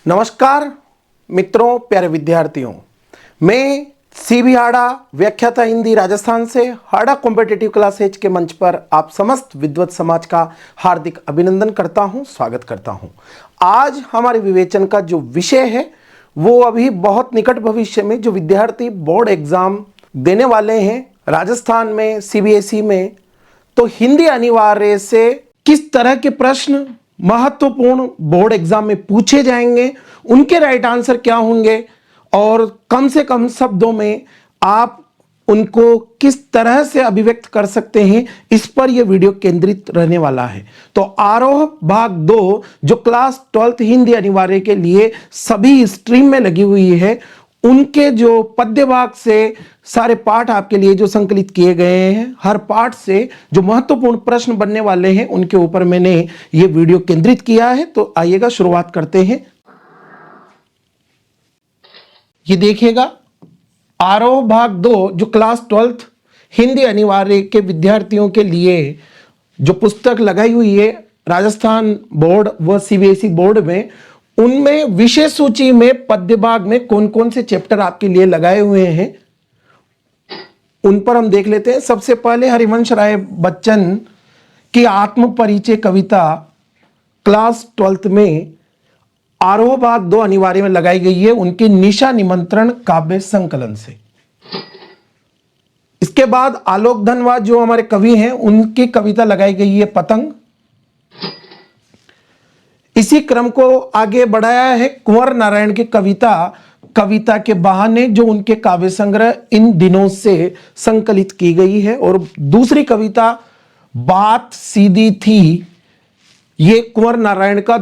नमस्कार मित्रों, प्यारे विद्यार्थियों, मैं सीबी हाड़ा व्याख्याता हिंदी राजस्थान से हाड़ा कॉम्पिटिटिव क्लास एज के मंच पर आप समस्त विद्वत समाज का हार्दिक अभिनंदन करता हूं, स्वागत करता हूं। आज हमारे विवेचन का जो विषय है वो अभी बहुत निकट भविष्य में जो विद्यार्थी बोर्ड एग्जाम देने वाले हैं राजस्थान में, सीबीएसई में, तो हिंदी अनिवार्य से किस तरह के प्रश्न महत्वपूर्ण बोर्ड एग्जाम में पूछे जाएंगे, उनके राइट आंसर क्या होंगे और कम से कम शब्दों में आप उनको किस तरह से अभिव्यक्त कर सकते हैं, इस पर यह वीडियो केंद्रित रहने वाला है। तो आरोह भाग 2 जो क्लास 12th हिंदी अनिवार्य के लिए सभी स्ट्रीम में लगी हुई है, उनके जो पद्य भाग से सारे पाठ आपके लिए जो संकलित किए गए हैं, हर पाठ से जो महत्वपूर्ण प्रश्न बनने वाले हैं उनके ऊपर मैंने ये वीडियो केंद्रित किया है। तो आइएगा शुरुआत करते हैं। ये देखिएगा, आरोह भाग 2 जो क्लास 12th हिंदी अनिवार्य के विद्यार्थियों के लिए जो पुस्तक लगाई हुई है राजस्थान बोर्ड व सीबीएसई बोर्ड में, उनमें विषय सूची में पद्य भाग में कौन कौन से चैप्टर आपके लिए लगाए हुए हैं उन पर हम देख लेते हैं। सबसे पहले हरिवंश राय बच्चन की आत्म परिचय कविता क्लास 12th में आरोह भाग 2 अनिवार्य में लगाई गई है, उनके निशा निमंत्रण काव्य संकलन से। इसके बाद आलोक धनवा जो हमारे कवि हैं, उनकी कविता लगाई गई है पतंग। इसी क्रम को आगे बढ़ाया है कुंवर नारायण की कविता के बहाने, जो उनके काव्य संग्रह इन दिनों से संकलित की गई है। और दूसरी कविता बात सीधी थी, ये कुंवर नारायण का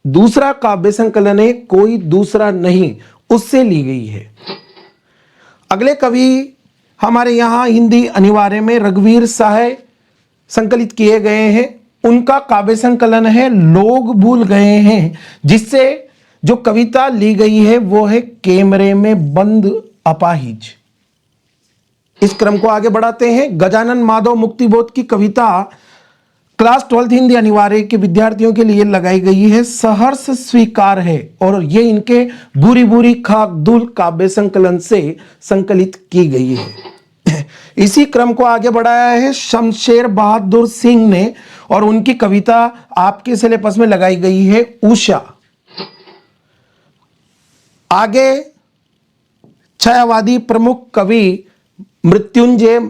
दूसरा काव्य संकलन है, कोई दूसरा नहीं, उससे ली गई है। अगले कवि हमारे यहां हिंदी अनिवार्य में रघुवीर साहे संकलित किए गए हैं, उनका काव्य संकलन है लोग भूल गए हैं, जिससे जो कविता ली गई है वो है कैमरे में बंद अपाहिज। इस क्रम को आगे बढ़ाते हैं। गजानन माधव मुक्तिबोध की कविता क्लास 12th हिंदी अनिवार्य के विद्यार्थियों के लिए लगाई गई है सहर्ष स्वीकार है, और ये इनके बुरी बुरी खाक धूल काव्य संकलन से संकलित की गई है। इसी क्रम को आगे बढ़ाया है शमशेर बहादुर सिंह ने, और उनकी कविता आपके सिलेबस में लगाई गई है उषा। आगे छायावादी प्रमुख कवि मृत्युंजय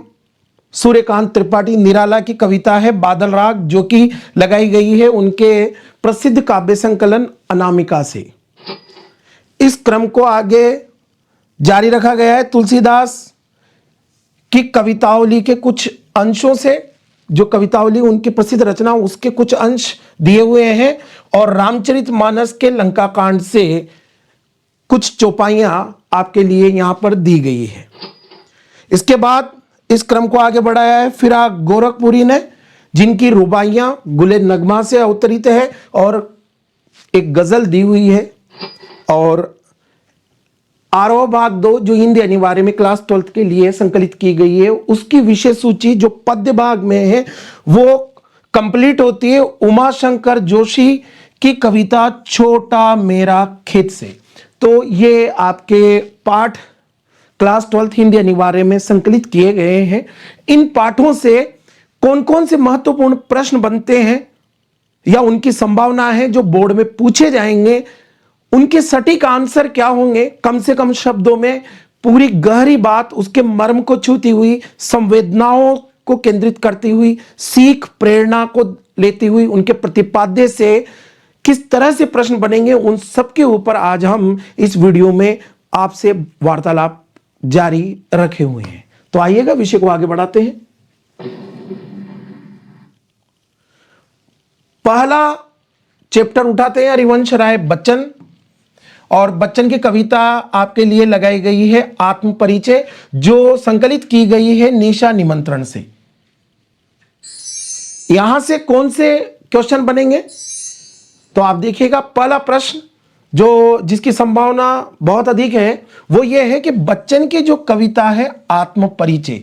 सूर्यकांत त्रिपाठी निराला की कविता है बादल राग, जो कि लगाई गई है उनके प्रसिद्ध काव्य संकलन अनामिका से। इस क्रम को आगे जारी रखा गया है तुलसीदास की कवितावली के कुछ अंशों से, जो कवितावली उनकी प्रसिद्ध रचना उसके कुछ अंश दिए हुए हैं, और रामचरितमानस के लंका कांड से कुछ चौपाइयां आपके लिए यहां पर दी गई है। इसके बाद इस क्रम को आगे बढ़ाया है फिराक गोरखपुरी ने, जिनकी रुबाइयां गुले नगमा से अवतरित है और एक गजल दी हुई है। और आरोह भाग 2 जो हिंदी अनिवार्य में क्लास 12th के लिए संकलित की गई है, उसकी विषय सूची जो पद्य भाग में है वो कंप्लीट होती है उमाशंकर जोशी की कविता छोटा मेरा खेत से। तो ये आपके पाठ क्लास 12th हिंदी अनिवार्य में संकलित किए गए हैं। इन पाठों से कौन कौन से महत्वपूर्ण प्रश्न बनते हैं या उनकी संभावना है जो बोर्ड में पूछे जाएंगे, उनके सटीक आंसर क्या होंगे, कम से कम शब्दों में पूरी गहरी बात, उसके मर्म को छूती हुई, संवेदनाओं को केंद्रित करती हुई, सीख प्रेरणा को लेती हुई, उनके प्रतिपाद्य से किस तरह से प्रश्न बनेंगे, उन सब के ऊपर आज हम इस वीडियो में आपसे वार्तालाप जारी रखे हुए हैं। तो आइएगा विषय को आगे बढ़ाते हैं। पहला चैप्टर उठाते हैं हरिवंश राय बच्चन, और बच्चन की कविता आपके लिए लगाई गई है आत्म परिचय, जो संकलित की गई है निशा निमंत्रण से। यहां से कौन से क्वेश्चन बनेंगे, तो आप देखिएगा पहला प्रश्न जो जिसकी संभावना बहुत अधिक है वो ये है कि बच्चन की जो कविता है आत्म परिचय,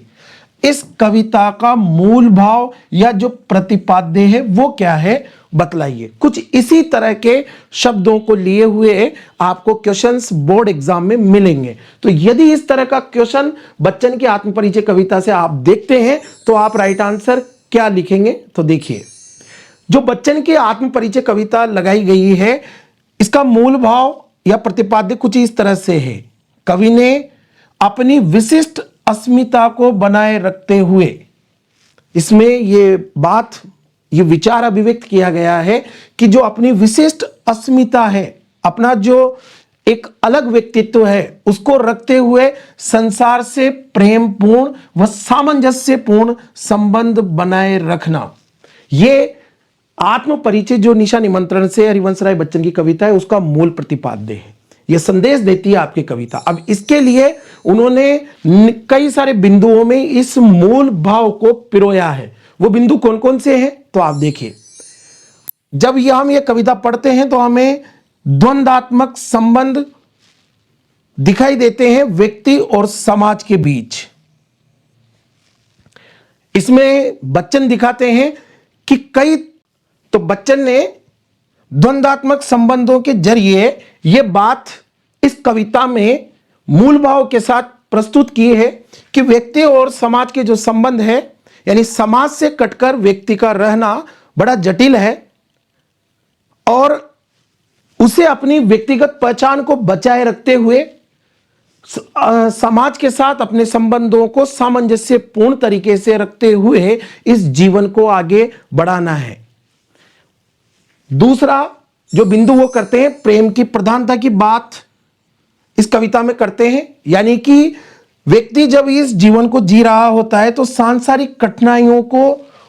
इस कविता का मूल भाव या जो प्रतिपाद्य है वो क्या है, बतलाइए। कुछ इसी तरह के शब्दों को लिए हुए आपको क्वेश्चंस बोर्ड एग्जाम में मिलेंगे। तो यदि इस तरह का क्वेश्चन बच्चन की आत्मपरिचय कविता से आप देखते हैं तो आप राइट आंसर क्या लिखेंगे? तो देखिए, जो बच्चन की आत्मपरिचय कविता लगाई गई है, इसका मूल भाव या प्रतिपाद्य कुछ इस तरह से है। कवि ने अपनी विशिष्ट अस्मिता को बनाए रखते हुए, इसमें ये विचार अभिव्यक्त किया गया है कि जो अपनी विशिष्ट अस्मिता है, अपना जो एक अलग व्यक्तित्व है, उसको रखते हुए संसार से प्रेमपूर्ण व सामंजस्यपूर्ण संबंध बनाए रखना, ये आत्मपरिचय जो निशा निमंत्रण से हरिवंश राय बच्चन की कविता है उसका मूल प्रतिपाद्य है। यह संदेश देती है आपकी कविता। अब इसके लिए उन्होंने कई सारे बिंदुओं में इस मूल भाव को पिरोया है। वो बिंदु कौन कौन से हैं? तो आप देखिए, जब हम ये कविता पढ़ते हैं तो हमें द्वंद्वात्मक संबंध दिखाई देते हैं व्यक्ति और समाज के बीच। इसमें बच्चन दिखाते हैं कि तो बच्चन ने द्वंद्वात्मक संबंधों के जरिए यह बात इस कविता में मूल भाव के साथ प्रस्तुत की है कि व्यक्ति और समाज के जो संबंध है, यानी समाज से कटकर व्यक्ति का रहना बड़ा जटिल है और उसे अपनी व्यक्तिगत पहचान को बचाए रखते हुए समाज के साथ अपने संबंधों को सामंजस्यपूर्ण तरीके से रखते हुए इस जीवन को आगे बढ़ाना है। दूसरा जो बिंदु वो करते हैं, प्रेम की प्रधानता की बात इस कविता में करते हैं, यानी कि व्यक्ति जब इस जीवन को जी रहा होता है तो सांसारिक कठिनाइयों को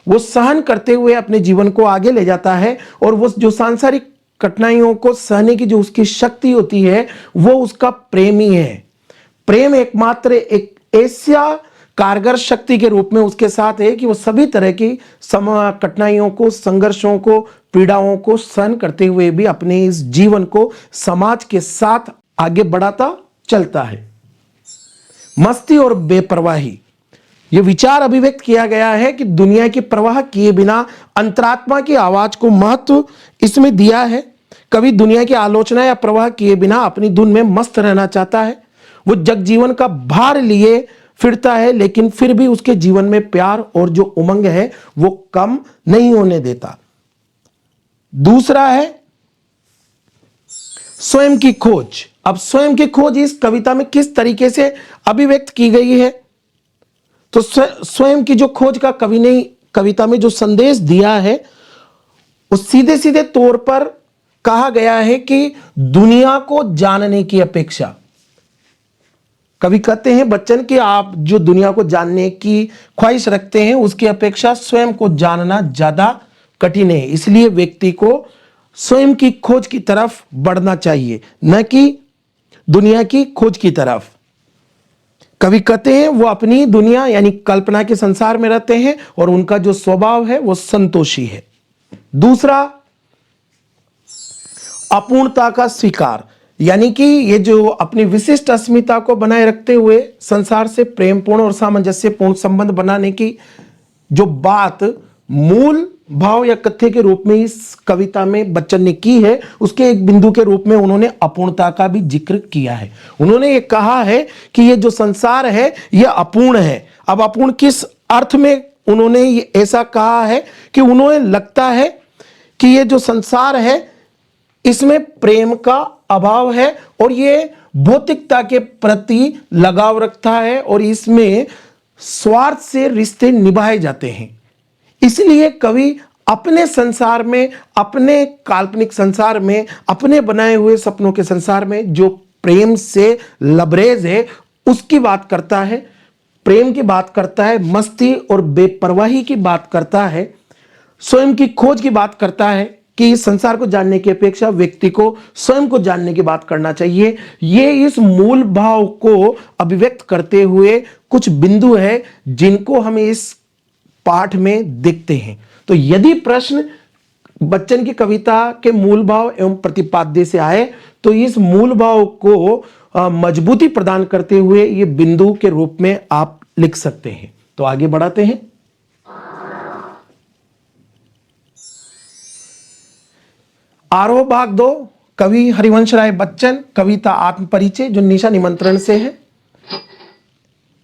वो सहन करते हुए अपने जीवन को आगे ले जाता है और वो जो सांसारिक कठिनाइयों को सहने की जो उसकी शक्ति होती है वो उसका प्रेम ही है। प्रेम एकमात्र एक ऐसा कारगर शक्ति के रूप में उसके साथ है कि वो सभी तरह की कठिनाइयों को, संघर्षों को, पीड़ाओं को सहन करते हुए भी अपने इस जीवन को समाज के साथ आगे बढ़ाता चलता है। मस्ती और बेपरवाही, यह विचार अभिव्यक्त किया गया है कि दुनिया की परवाह किए बिना अंतरात्मा की आवाज को महत्व इसमें दिया है। कवि दुनिया की आलोचना या परवाह किए बिना अपनी धुन में मस्त रहना चाहता है। वो जगजीवन का भार लिए फिरता है लेकिन फिर भी उसके जीवन में प्यार और जो उमंग है वो कम नहीं होने देता। दूसरा है स्वयं की खोज। अब स्वयं की खोज इस कविता में किस तरीके से अभिव्यक्त की गई है? तो स्वयं की जो खोज का कवि ने कविता में जो संदेश दिया है वो सीधे सीधे तौर पर कहा गया है कि दुनिया को जानने की अपेक्षा, कवि कहते हैं बच्चन कि आप जो दुनिया को जानने की ख्वाहिश रखते हैं उसकी अपेक्षा स्वयं को जानना ज्यादा कठिन है। इसलिए व्यक्ति को स्वयं की खोज की तरफ बढ़ना चाहिए, न कि दुनिया की खोज की तरफ। कवि कहते हैं वो अपनी दुनिया यानी कल्पना के संसार में रहते हैं और उनका जो स्वभाव है वो संतोषी है। दूसरा, अपूर्णता का स्वीकार, यानी कि ये जो अपनी विशिष्ट अस्मिता को बनाए रखते हुए संसार से प्रेमपूर्ण और सामंजस्यपूर्ण संबंध बनाने की जो बात मूल भाव या कथ्य के रूप में इस कविता में बच्चन ने की है, उसके एक बिंदु के रूप में उन्होंने अपूर्णता का भी जिक्र किया है। उन्होंने ये कहा है कि ये जो संसार है यह अपूर्ण है। अब अपूर्ण किस अर्थ में उन्होंने ये ऐसा कहा है कि उन्हें लगता है कि ये जो संसार है इसमें प्रेम का अभाव है और ये भौतिकता के प्रति लगाव रखता है और इसमें स्वार्थ से रिश्ते निभाए जाते हैं। इसलिए कवि अपने संसार में, अपने काल्पनिक संसार में, अपने बनाए हुए सपनों के संसार में जो प्रेम से लबरेज है उसकी बात करता है, प्रेम की बात करता है, मस्ती और बेपरवाही की बात करता है, स्वयं की खोज की बात करता है कि इस संसार को जानने की अपेक्षा व्यक्ति को स्वयं को जानने की बात करना चाहिए। ये इस मूल भाव को अभिव्यक्त करते हुए कुछ बिंदु है जिनको हम इस पाठ में देखते हैं। तो यदि प्रश्न बच्चन की कविता के मूल भाव एवं प्रतिपाद्य से आए तो इस मूल भाव को मजबूती प्रदान करते हुए ये बिंदु के रूप में आप लिख सकते हैं। तो आगे बढ़ाते हैं। आरोह भाग 2, कवि हरिवंश राय बच्चन, कविता आत्म परिचय, जो निशा निमंत्रण से है।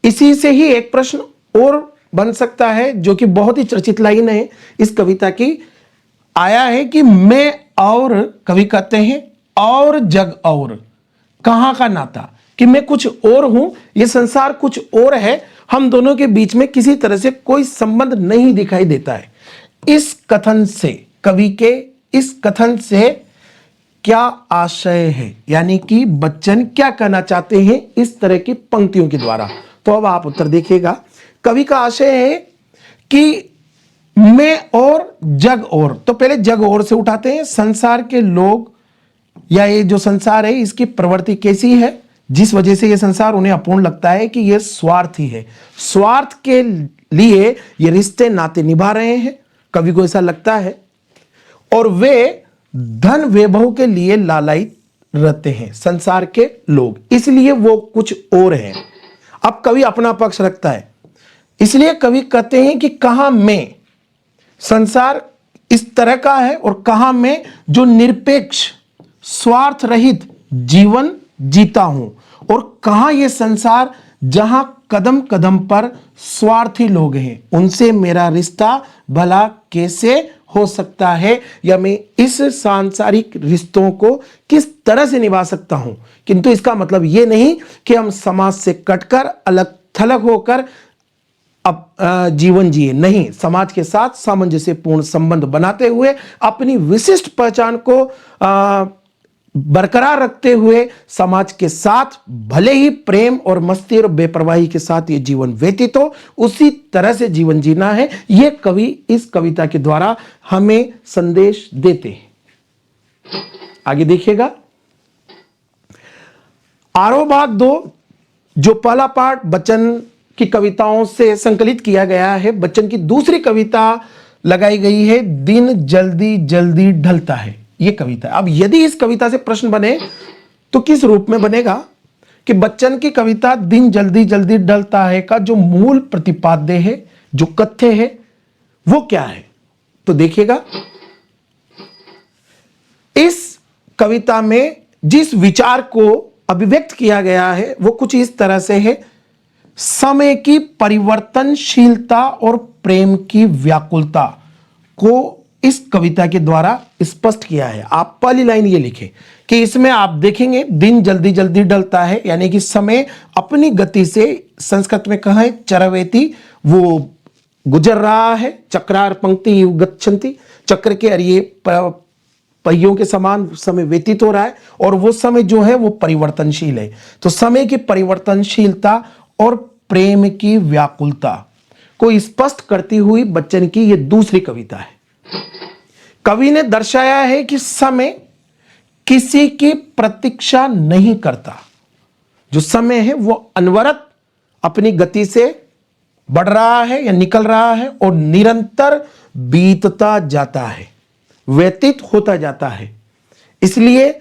इसी से ही एक प्रश्न और बन सकता है, जो कि बहुत ही चर्चित लाइन है इस कविता की, आया है कि मैं और, कवि कहते हैं, और जग और, कहां का नाता, कि मैं कुछ और हूं, यह संसार कुछ और है, हम दोनों के बीच में किसी तरह से कोई संबंध नहीं दिखाई देता है। इस कथन से, कवि के इस कथन से क्या आशय है, यानी कि बच्चन क्या कहना चाहते हैं इस तरह की पंक्तियों के द्वारा? तो अब आप उत्तर देखिएगा। कवि का आशय है कि मैं और जग और, तो पहले जग और से उठाते हैं। संसार के लोग या ये जो संसार है, इसकी प्रवृत्ति कैसी है, जिस वजह से ये संसार उन्हें अपूर्ण लगता है कि ये स्वार्थी है, स्वार्थ के लिए ये रिश्ते नाते निभा रहे हैं, कवि को ऐसा लगता है, और वे धन वैभव के लिए लालायित रहते हैं संसार के लोग, इसलिए वो कुछ और हैं। अब कवि अपना पक्ष रखता है, इसलिए कवि कहते हैं कि कहां मैं, संसार इस तरह का है, और कहां मैं जो निरपेक्ष स्वार्थ रहित जीवन जीता हूं, और कहां यह संसार जहां कदम कदम पर स्वार्थी लोग हैं, उनसे मेरा रिश्ता भला कैसे हो सकता है, या मैं इस सांसारिक रिश्तों को किस तरह से निभा सकता हूं। किंतु इसका मतलब यह नहीं कि हम समाज से कटकर अलग थलग होकर अब जीवन जिए, नहीं, समाज के साथ सामंजस्यपूर्ण संबंध बनाते हुए अपनी विशिष्ट पहचान को बरकरार रखते हुए समाज के साथ भले ही प्रेम और मस्ती और बेपरवाही के साथ ये जीवन व्यतीत हो, उसी तरह से जीवन जीना है। ये कवि इस कविता के द्वारा हमें संदेश देते हैं। आगे देखिएगा, आरोह भाग 2, जो पहला पार्ट बच्चन की कविताओं से संकलित किया गया है, बच्चन की दूसरी कविता लगाई गई है, दिन जल्दी जल्दी ढलता है, ये कविता। अब यदि इस कविता से प्रश्न बने तो किस रूप में बनेगा कि बच्चन की कविता दिन जल्दी जल्दी ढलता है का जो मूल प्रतिपाद्य है, जो कथ्य है, वो क्या है? तो देखिएगा, इस कविता में जिस विचार को अभिव्यक्त किया गया है वो कुछ इस तरह से है, समय की परिवर्तनशीलता और प्रेम की व्याकुलता को इस कविता के द्वारा स्पष्ट किया है। आप पहली लाइन ये लिखें कि इसमें आप देखेंगे दिन जल्दी जल्दी ढलता है, यानी कि समय अपनी गति से, संस्कृत में कहें चरवेती, वो गुजर रहा है, चक्रार पंक्ति गच्छन्ति, चक्र के अरिये पहियों के समान समय व्यतीत हो रहा है, और वो समय जो है वो परिवर्तनशील है। तो समय की परिवर्तनशीलता और प्रेम की व्याकुलता को स्पष्ट करती हुई बच्चन की ये दूसरी कविता है। कवि ने दर्शाया है कि समय किसी की प्रतीक्षा नहीं करता, जो समय है वो अनवरत अपनी गति से बढ़ रहा है या निकल रहा है, और निरंतर बीतता जाता है, व्यतीत होता जाता है। इसलिए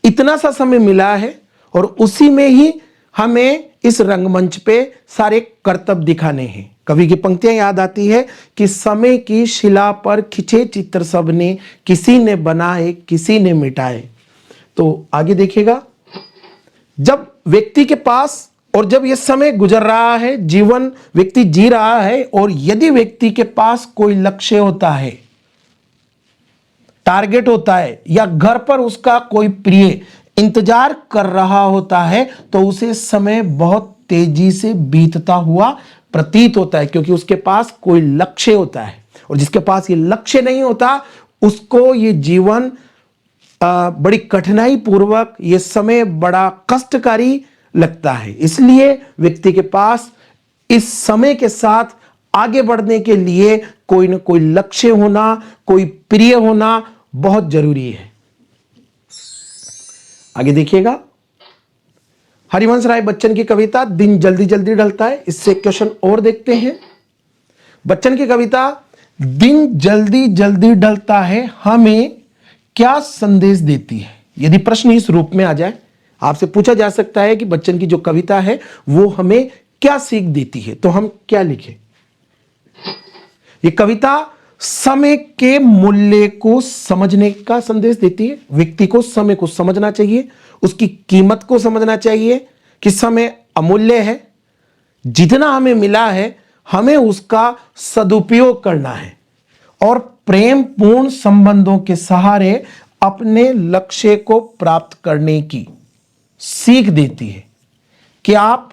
इतना सा समय मिला है, और उसी में ही हमें इस रंगमंच पे सारे कर्तव्य दिखाने हैं। कवि की पंक्तियां याद आती है कि समय की शिला पर खिंचे चित्र सबने, किसी ने बनाए किसी ने मिटाए। तो आगे देखिएगा, जब व्यक्ति के पास, और जब यह समय गुजर रहा है, जीवन व्यक्ति जी रहा है, और यदि व्यक्ति के पास कोई लक्ष्य होता है, टारगेट होता है, या घर पर उसका कोई प्रिय इंतजार कर रहा होता है, तो उसे समय बहुत तेजी से बीतता हुआ प्रतीत होता है, क्योंकि उसके पास कोई लक्ष्य होता है। और जिसके पास ये लक्ष्य नहीं होता, उसको ये जीवन बड़ी कठिनाई पूर्वक, ये समय बड़ा कष्टकारी लगता है। इसलिए व्यक्ति के पास इस समय के साथ आगे बढ़ने के लिए कोई ना कोई लक्ष्य होना, कोई प्रिय होना बहुत जरूरी है। आगे देखिएगा, हरिवंश राय बच्चन की कविता दिन जल्दी जल्दी ढलता है। इससे क्वेश्चन और देखते हैं। बच्चन की कविता दिन जल्दी जल्दी ढलता है हमें क्या संदेश देती है? यदि प्रश्न इस रूप में आ जाए, आपसे पूछा जा सकता है कि बच्चन की जो कविता है वो हमें क्या सीख देती है, तो हम क्या लिखें? ये कविता समय के मूल्य को समझने का संदेश देती है। व्यक्ति को समय को समझना चाहिए, उसकी कीमत को समझना चाहिए कि समय अमूल्य है, जितना हमें मिला है हमें उसका सदुपयोग करना है, और प्रेम पूर्ण संबंधों के सहारे अपने लक्ष्य को प्राप्त करने की सीख देती है कि आप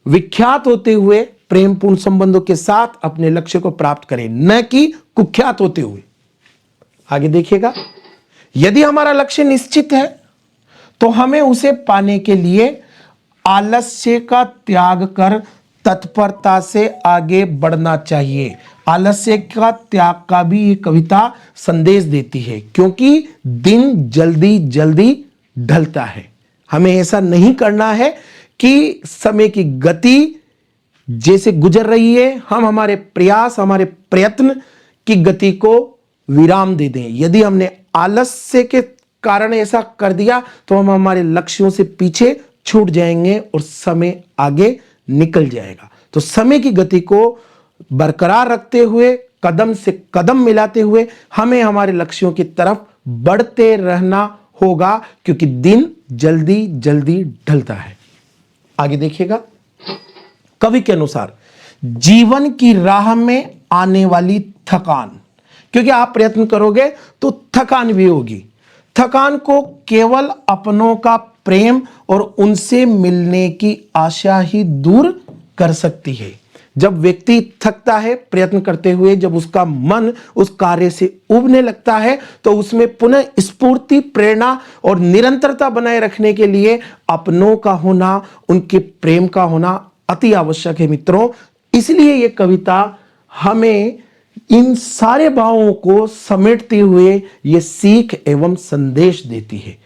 विख्यात होते हुए प्रेम पूर्ण संबंधों के साथ अपने लक्ष्य को प्राप्त करें, न कि कुख्यात होते हुए। आगे देखिएगा, यदि हमारा लक्ष्य निश्चित है तो हमें उसे पाने के लिए आलस्य का त्याग कर तत्परता से आगे बढ़ना चाहिए। आलस्य का त्याग का भी ये कविता संदेश देती है, क्योंकि दिन जल्दी जल्दी ढलता है। हमें ऐसा नहीं करना है कि समय की गति जैसे गुजर रही है हम हमारे प्रयास, हमारे प्रयत्न की गति को विराम दे दें। यदि हमने आलस्य के कारण ऐसा कर दिया तो हम हमारे लक्ष्यों से पीछे छूट जाएंगे और समय आगे निकल जाएगा। तो समय की गति को बरकरार रखते हुए, कदम से कदम मिलाते हुए हमें हमारे लक्ष्यों की तरफ बढ़ते रहना होगा, क्योंकि दिन जल्दी जल्दी ढलता है। आगे देखिएगा, कवि के अनुसार जीवन की राह में आने वाली थकान, क्योंकि आप प्रयत्न करोगे तो थकान भी होगी। थकान को केवल अपनों का प्रेम और उनसे मिलने की आशा ही दूर कर सकती है। जब व्यक्ति थकता है प्रयत्न करते हुए, जब उसका मन उस कार्य से उबने लगता है, तो उसमें पुनः स्फूर्ति, प्रेरणा और निरंतरता बनाए रखने के लिए अपनों का होना, उनके प्रेम का होना अति आवश्यक है मित्रों। इसलिए यह कविता हमें इन सारे भावों को समेटते हुए यह सीख एवं संदेश देती है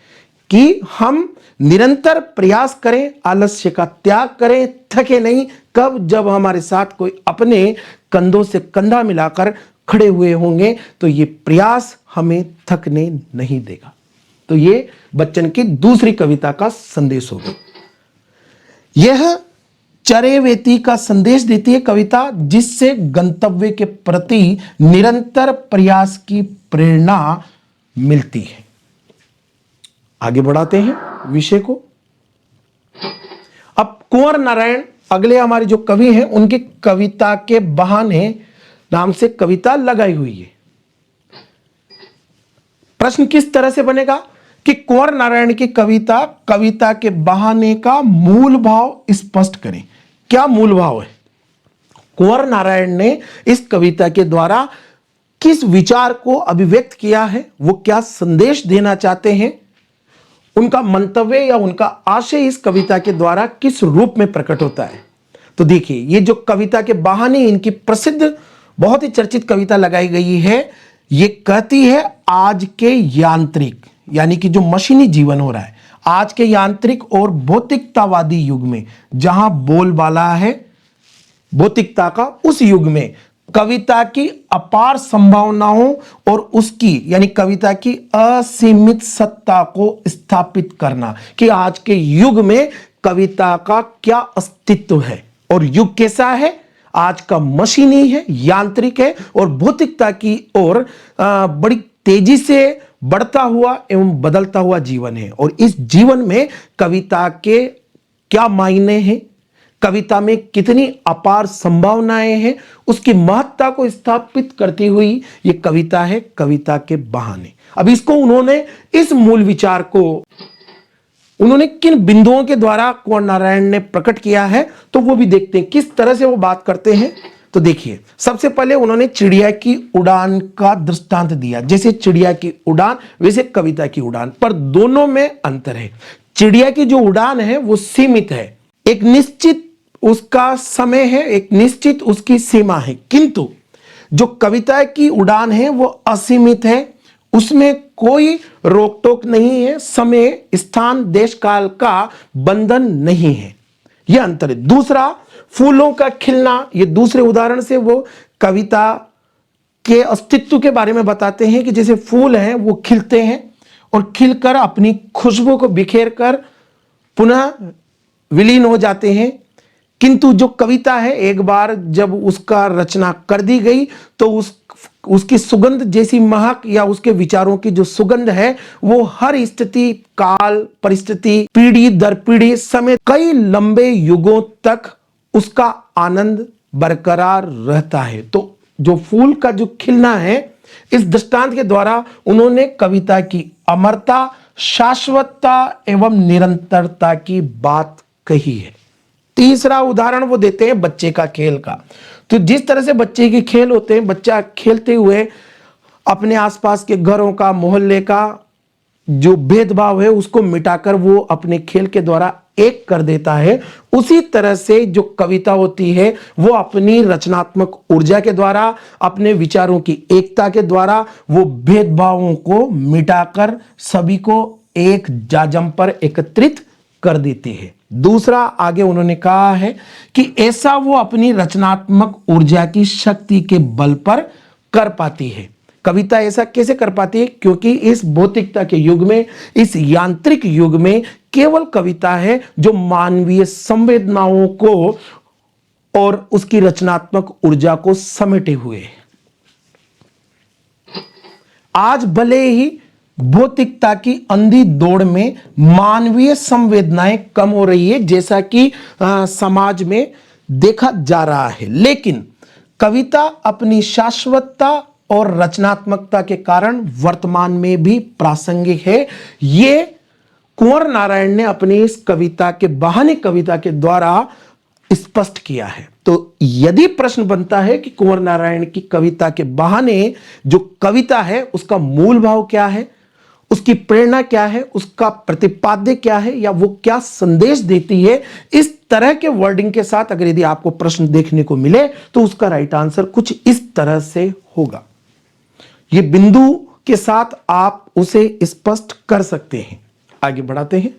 कि हम निरंतर प्रयास करें, आलस्य का त्याग करें, थके नहीं। कब? जब हमारे साथ कोई अपने कंधों से कंधा मिलाकर खड़े हुए होंगे तो ये प्रयास हमें थकने नहीं देगा। तो ये बच्चन की दूसरी कविता का संदेश होगा। यह चरेवेती का संदेश देती है कविता, जिससे गंतव्य के प्रति निरंतर प्रयास की प्रेरणा मिलती है। आगे बढ़ाते हैं विषय को। अब कुंवर नारायण अगले हमारे जो कवि हैं, उनके कविता के बहाने नाम से कविता लगाई हुई है। प्रश्न किस तरह से बनेगा कि कुंवर नारायण की कविता के बहाने का मूल भाव स्पष्ट करें। क्या मूल भाव है? कुंवर नारायण ने इस कविता के द्वारा किस विचार को अभिव्यक्त किया है, वो क्या संदेश देना चाहते हैं, उनका मंतव्य या उनका आशय इस कविता के द्वारा किस रूप में प्रकट होता है। तो देखिए, ये जो कविता के बहाने इनकी प्रसिद्ध बहुत ही चर्चित कविता लगाई गई है, ये कहती है आज के यांत्रिक यानी कि जो मशीनी जीवन हो रहा है, आज के यांत्रिक और भौतिकतावादी युग में, जहां बोलबाला है भौतिकता का, उस युग में कविता की अपार संभावनाओं और उसकी यानी कविता की असीमित सत्ता को स्थापित करना कि आज के युग में कविता का क्या अस्तित्व है और युग कैसा है। आज का मशीनी है, यांत्रिक है और भौतिकता की ओर बड़ी तेजी से बढ़ता हुआ एवं बदलता हुआ जीवन है। और इस जीवन में कविता के क्या मायने हैं, कविता में कितनी अपार संभावनाएं हैं, उसकी महत्ता को स्थापित करती हुई ये कविता है कविता के बहाने। अब इसको उन्होंने इस मूल विचार को उन्होंने किन बिंदुओं के द्वारा कुंवर नारायण ने प्रकट किया है, तो वो भी देखते हैं किस तरह से वो बात करते हैं। तो देखिए, सबसे पहले उन्होंने चिड़िया की उड़ान का दृष्टांत दिया। जैसे चिड़िया की उड़ान वैसे कविता की उड़ान, पर दोनों में अंतर है। चिड़िया की जो उड़ान है वो सीमित है, एक निश्चित उसका समय है, एक निश्चित उसकी सीमा है, किंतु जो कविता की उड़ान है वो असीमित है, उसमें कोई रोक टोक नहीं है, समय स्थान देश काल का बंधन नहीं है, यह अंतर है। दूसरा, फूलों का खिलना, ये दूसरे उदाहरण से वो कविता के अस्तित्व के बारे में बताते हैं कि जैसे फूल हैं वो खिलते हैं और खिलकर अपनी खुशबू को बिखेर कर पुनः विलीन हो जाते हैं, किंतु जो कविता है एक बार जब उसका रचना कर दी गई तो उसकी सुगंध जैसी महक या उसके विचारों की जो सुगंध है वो हर स्थिति, काल, परिस्थिति, पीढ़ी दर पीढ़ी समेत कई लंबे युगों तक उसका आनंद बरकरार रहता है। तो जो फूल का जो खिलना है, इस दृष्टांत के द्वारा उन्होंने कविता की अमरता, शाश्वतता एवं निरंतरता की बात कही है। तीसरा उदाहरण वो देते हैं बच्चे का खेल का। तो जिस तरह से बच्चे के खेल होते हैं, बच्चा खेलते हुए अपने आसपास के घरों का, मोहल्ले का जो भेदभाव है उसको मिटाकर वो अपने खेल के द्वारा एक कर देता है, उसी तरह से जो कविता होती है वो अपनी रचनात्मक ऊर्जा के द्वारा, अपने विचारों की एकता के द्वारा वो भेदभावों को मिटाकर सभी को एक जाजम पर एकत्रित कर देती है। दूसरा आगे उन्होंने कहा है कि ऐसा वो अपनी रचनात्मक ऊर्जा की शक्ति के बल पर कर पाती है। कविता ऐसा कैसे कर पाती है? क्योंकि इस भौतिकता के युग में, इस यांत्रिक युग में केवल कविता है जो मानवीय संवेदनाओं को और उसकी रचनात्मक ऊर्जा को समेटे हुए है। आज भले ही भौतिकता की अंधी दौड़ में मानवीय संवेदनाएं कम हो रही है, जैसा कि समाज में देखा जा रहा है, लेकिन कविता अपनी शाश्वतता और रचनात्मकता के कारण वर्तमान में भी प्रासंगिक है। ये कुंवर नारायण ने अपनी इस कविता के बहाने, कविता के द्वारा स्पष्ट किया है। तो यदि प्रश्न बनता है कि कुंवर नारायण की कविता के बहाने जो कविता है उसका मूल भाव क्या है, उसकी प्रेरणा क्या है, उसका प्रतिपाद्य क्या है, या वो क्या संदेश देती है, इस तरह के वर्डिंग के साथ अगर यदि आपको प्रश्न देखने को मिले तो उसका राइट आंसर कुछ इस तरह से होगा। ये बिंदु के साथ आप उसे स्पष्ट कर सकते हैं। आगे बढ़ाते हैं।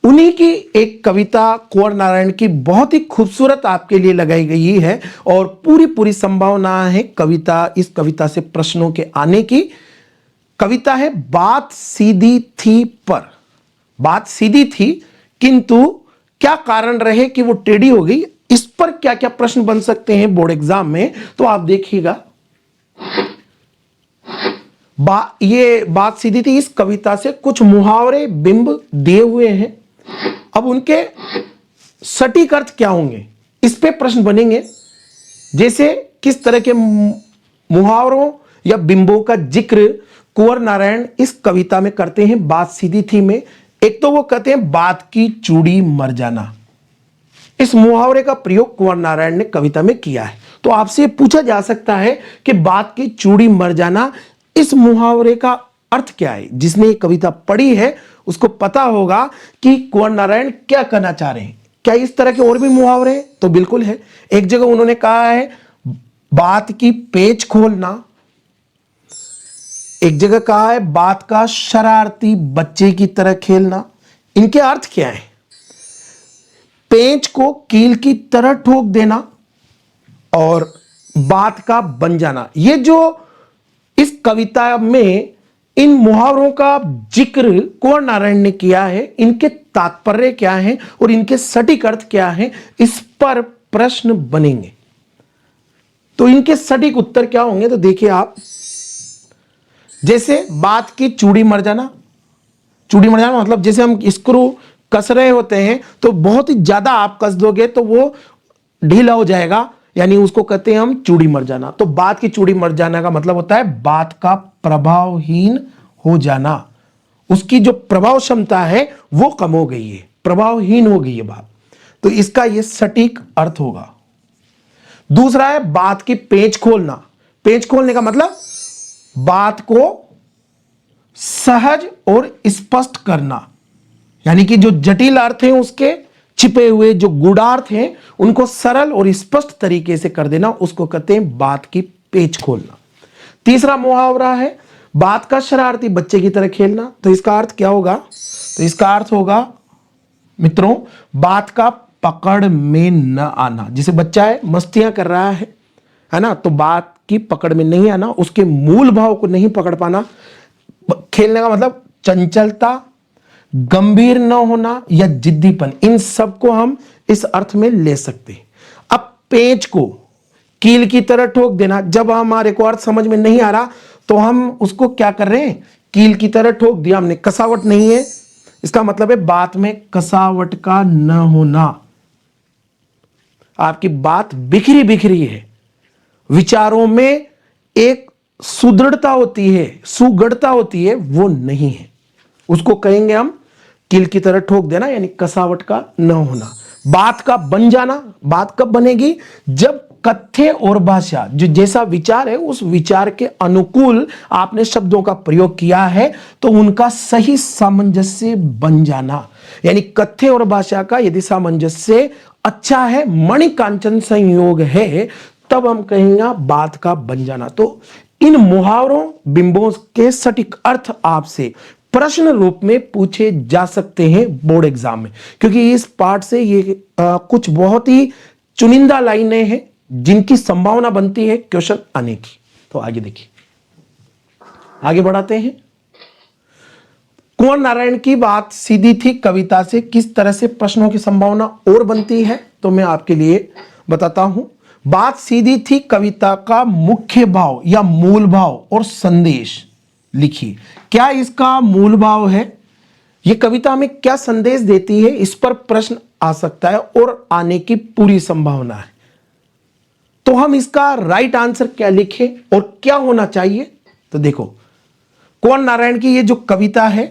उन्हीं की एक कविता कुंवर नारायण की बहुत ही खूबसूरत आपके लिए लगाई गई है और पूरी संभावना है इस कविता से प्रश्नों के आने की। कविता है बात सीधी थी पर। बात सीधी थी किंतु क्या कारण रहे कि वो टेढ़ी हो गई, इस पर क्या क्या प्रश्न बन सकते हैं बोर्ड एग्जाम में, तो आप देखिएगा। ये बात सीधी थी, इस कविता से कुछ मुहावरे बिंब दिए हुए हैं। अब उनके सटीक अर्थ क्या होंगे, इस पे प्रश्न बनेंगे। जैसे किस तरह के मुहावरों या बिंबों का जिक्र कुंवर नारायण इस कविता में करते हैं बात सीधी थी में। एक तो वो कहते हैं बात की चूड़ी मर जाना। इस मुहावरे का प्रयोग कुंवर नारायण ने कविता में किया है। तो आपसे पूछा जा सकता है कि बात की चूड़ी मर जाना, इस मुहावरे का अर्थ क्या है? जिसने ये कविता पढ़ी है उसको पता होगा कि कुंवर नारायण क्या कहना चाह रहे हैं। क्या इस तरह के और भी मुहावरे हैं? तो बिल्कुल है। एक जगह उन्होंने कहा है बात की पेच खोलना, एक जगह कहा है बात का शरारती बच्चे की तरह खेलना। इनके अर्थ क्या है? पेंच को कील की तरह ठोक देना और बात का बन जाना। ये जो इस कविता में इन मुहावरों का जिक्र कुंवर नारायण ने किया है, इनके तात्पर्य क्या है और इनके सटीक अर्थ क्या है, इस पर प्रश्न बनेंगे। तो इनके सटीक उत्तर क्या होंगे, तो देखिए आप। जैसे बात की चूड़ी मर जाना। चूड़ी मर जाना मतलब जैसे हम स्क्रू कस रहे होते हैं तो बहुत ही ज्यादा आप कस दोगे तो वो ढीला हो जाएगा, यानी उसको कहते हैं हम चूड़ी मर जाना। तो बात की चूड़ी मर जाना का मतलब होता है बात का प्रभावहीन हो जाना। उसकी जो प्रभाव क्षमता है वो कम हो गई है, प्रभावहीन हो गई है बात। तो इसका ये सटीक अर्थ होगा। दूसरा है बात की पेंच खोलना। पेंच खोलने का मतलब बात को सहज और स्पष्ट करना, यानी कि जो जटिल अर्थ हैं उसके छिपे हुए जो गूढ़ार्थ हैं उनको सरल और स्पष्ट तरीके से कर देना, उसको कहते हैं बात की पेच खोलना। तीसरा मुहावरा है बात का शरारती बच्चे की तरह खेलना। तो इसका अर्थ क्या होगा? तो इसका अर्थ होगा मित्रों, बात का पकड़ में न आना। जैसे बच्चा है, मस्तियां कर रहा है ना, तो बात की पकड़ में नहीं आना, उसके मूल भाव को नहीं पकड़ पाना। खेलने का मतलब चंचलता, गंभीर न होना या जिद्दीपन, इन सबको हम इस अर्थ में ले सकते हैं। अब पेंच को कील की तरह ठोक देना, जब हमारे को अर्थ समझ में नहीं आ रहा तो हम उसको क्या कर रहे हैं, कील की तरह ठोक दिया हमने, कसावट नहीं है, इसका मतलब है बात में कसावट का न होना। आपकी बात बिखरी बिखरी है, विचारों में एक सुदृढ़ता होती है, सुगढ़ता होती है, वो नहीं है, उसको कहेंगे हम कील की तरह ठोक देना, यानी कसावट का न होना। बात का बन जाना, बात कब बनेगी, जब कथ्य और भाषा, जो जैसा विचार है उस विचार के अनुकूल आपने शब्दों का प्रयोग किया है तो उनका सही सामंजस्य बन जाना। यानी कथ्य और भाषा का यदि सामंजस्य अच्छा है, मणिकांचन संयोग है, तब हम कहेंगे बात का बन जाना। तो इन मुहावरों, बिंबों के सटीक अर्थ आपसे प्रश्न रूप में पूछे जा सकते हैं बोर्ड एग्जाम में, क्योंकि इस पार्ट से ये कुछ बहुत ही चुनिंदा लाइनें हैं जिनकी संभावना बनती है क्वेश्चन आने की। तो आगे देखिए, आगे बढ़ाते हैं। कुंवर नारायण की बात सीधी थी कविता से किस तरह से प्रश्नों की संभावना और बनती है, तो मैं आपके लिए बताता हूं। बात सीधी थी कविता का मुख्य भाव या मूल भाव और संदेश लिखिए। क्या इसका मूल भाव है, यह कविता में क्या संदेश देती है, इस पर प्रश्न आ सकता है और आने की पूरी संभावना है। तो हम इसका राइट आंसर क्या लिखें और क्या होना चाहिए, तो देखो कुंवर नारायण की ये जो कविता है,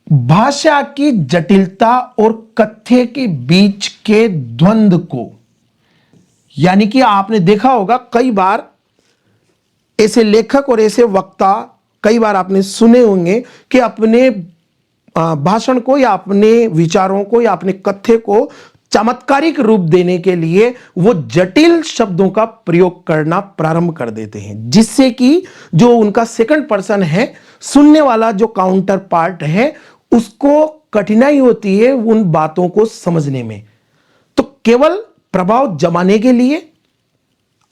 भाषा की जटिलता और कथ्य के बीच के द्वंद्व को, यानी कि आपने देखा होगा कई बार ऐसे लेखक और ऐसे वक्ता, कई बार आपने सुने होंगे कि अपने भाषण को या अपने विचारों को या अपने कथ्य को चमत्कारिक रूप देने के लिए वो जटिल शब्दों का प्रयोग करना प्रारंभ कर देते हैं, जिससे कि जो उनका सेकंड पर्सन है, सुनने वाला जो काउंटर पार्ट है, उसको कठिनाई होती है उन बातों को समझने में। तो केवल प्रभाव जमाने के लिए,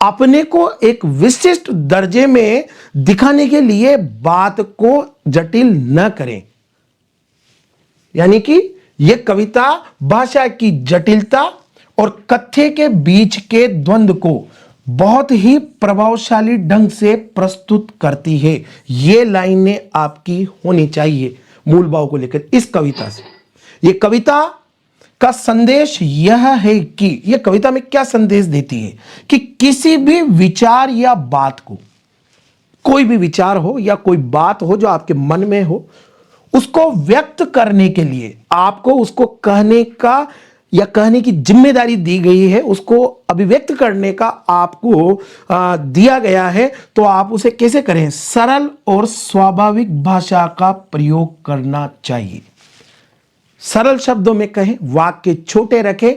अपने को एक विशिष्ट दर्जे में दिखाने के लिए बात को जटिल न करें। यानी कि यह कविता भाषा की जटिलता और कथ्य के बीच के द्वंद्व को बहुत ही प्रभावशाली ढंग से प्रस्तुत करती है। ये लाइनें आपकी होनी चाहिए मूल भाव को लेकर इस कविता से। यह कविता का संदेश यह है कि यह कविता में क्या संदेश देती है कि किसी भी विचार या बात को, कोई भी विचार हो या कोई बात हो जो आपके मन में हो, उसको व्यक्त करने के लिए आपको उसको कहने का या कहने की जिम्मेदारी दी गई है, उसको अभिव्यक्त करने का आपको दिया गया है। तो आप उसे कैसे करें, सरल और स्वाभाविक भाषा का प्रयोग करना चाहिए। सरल शब्दों में कहें, वाक्य छोटे रखें,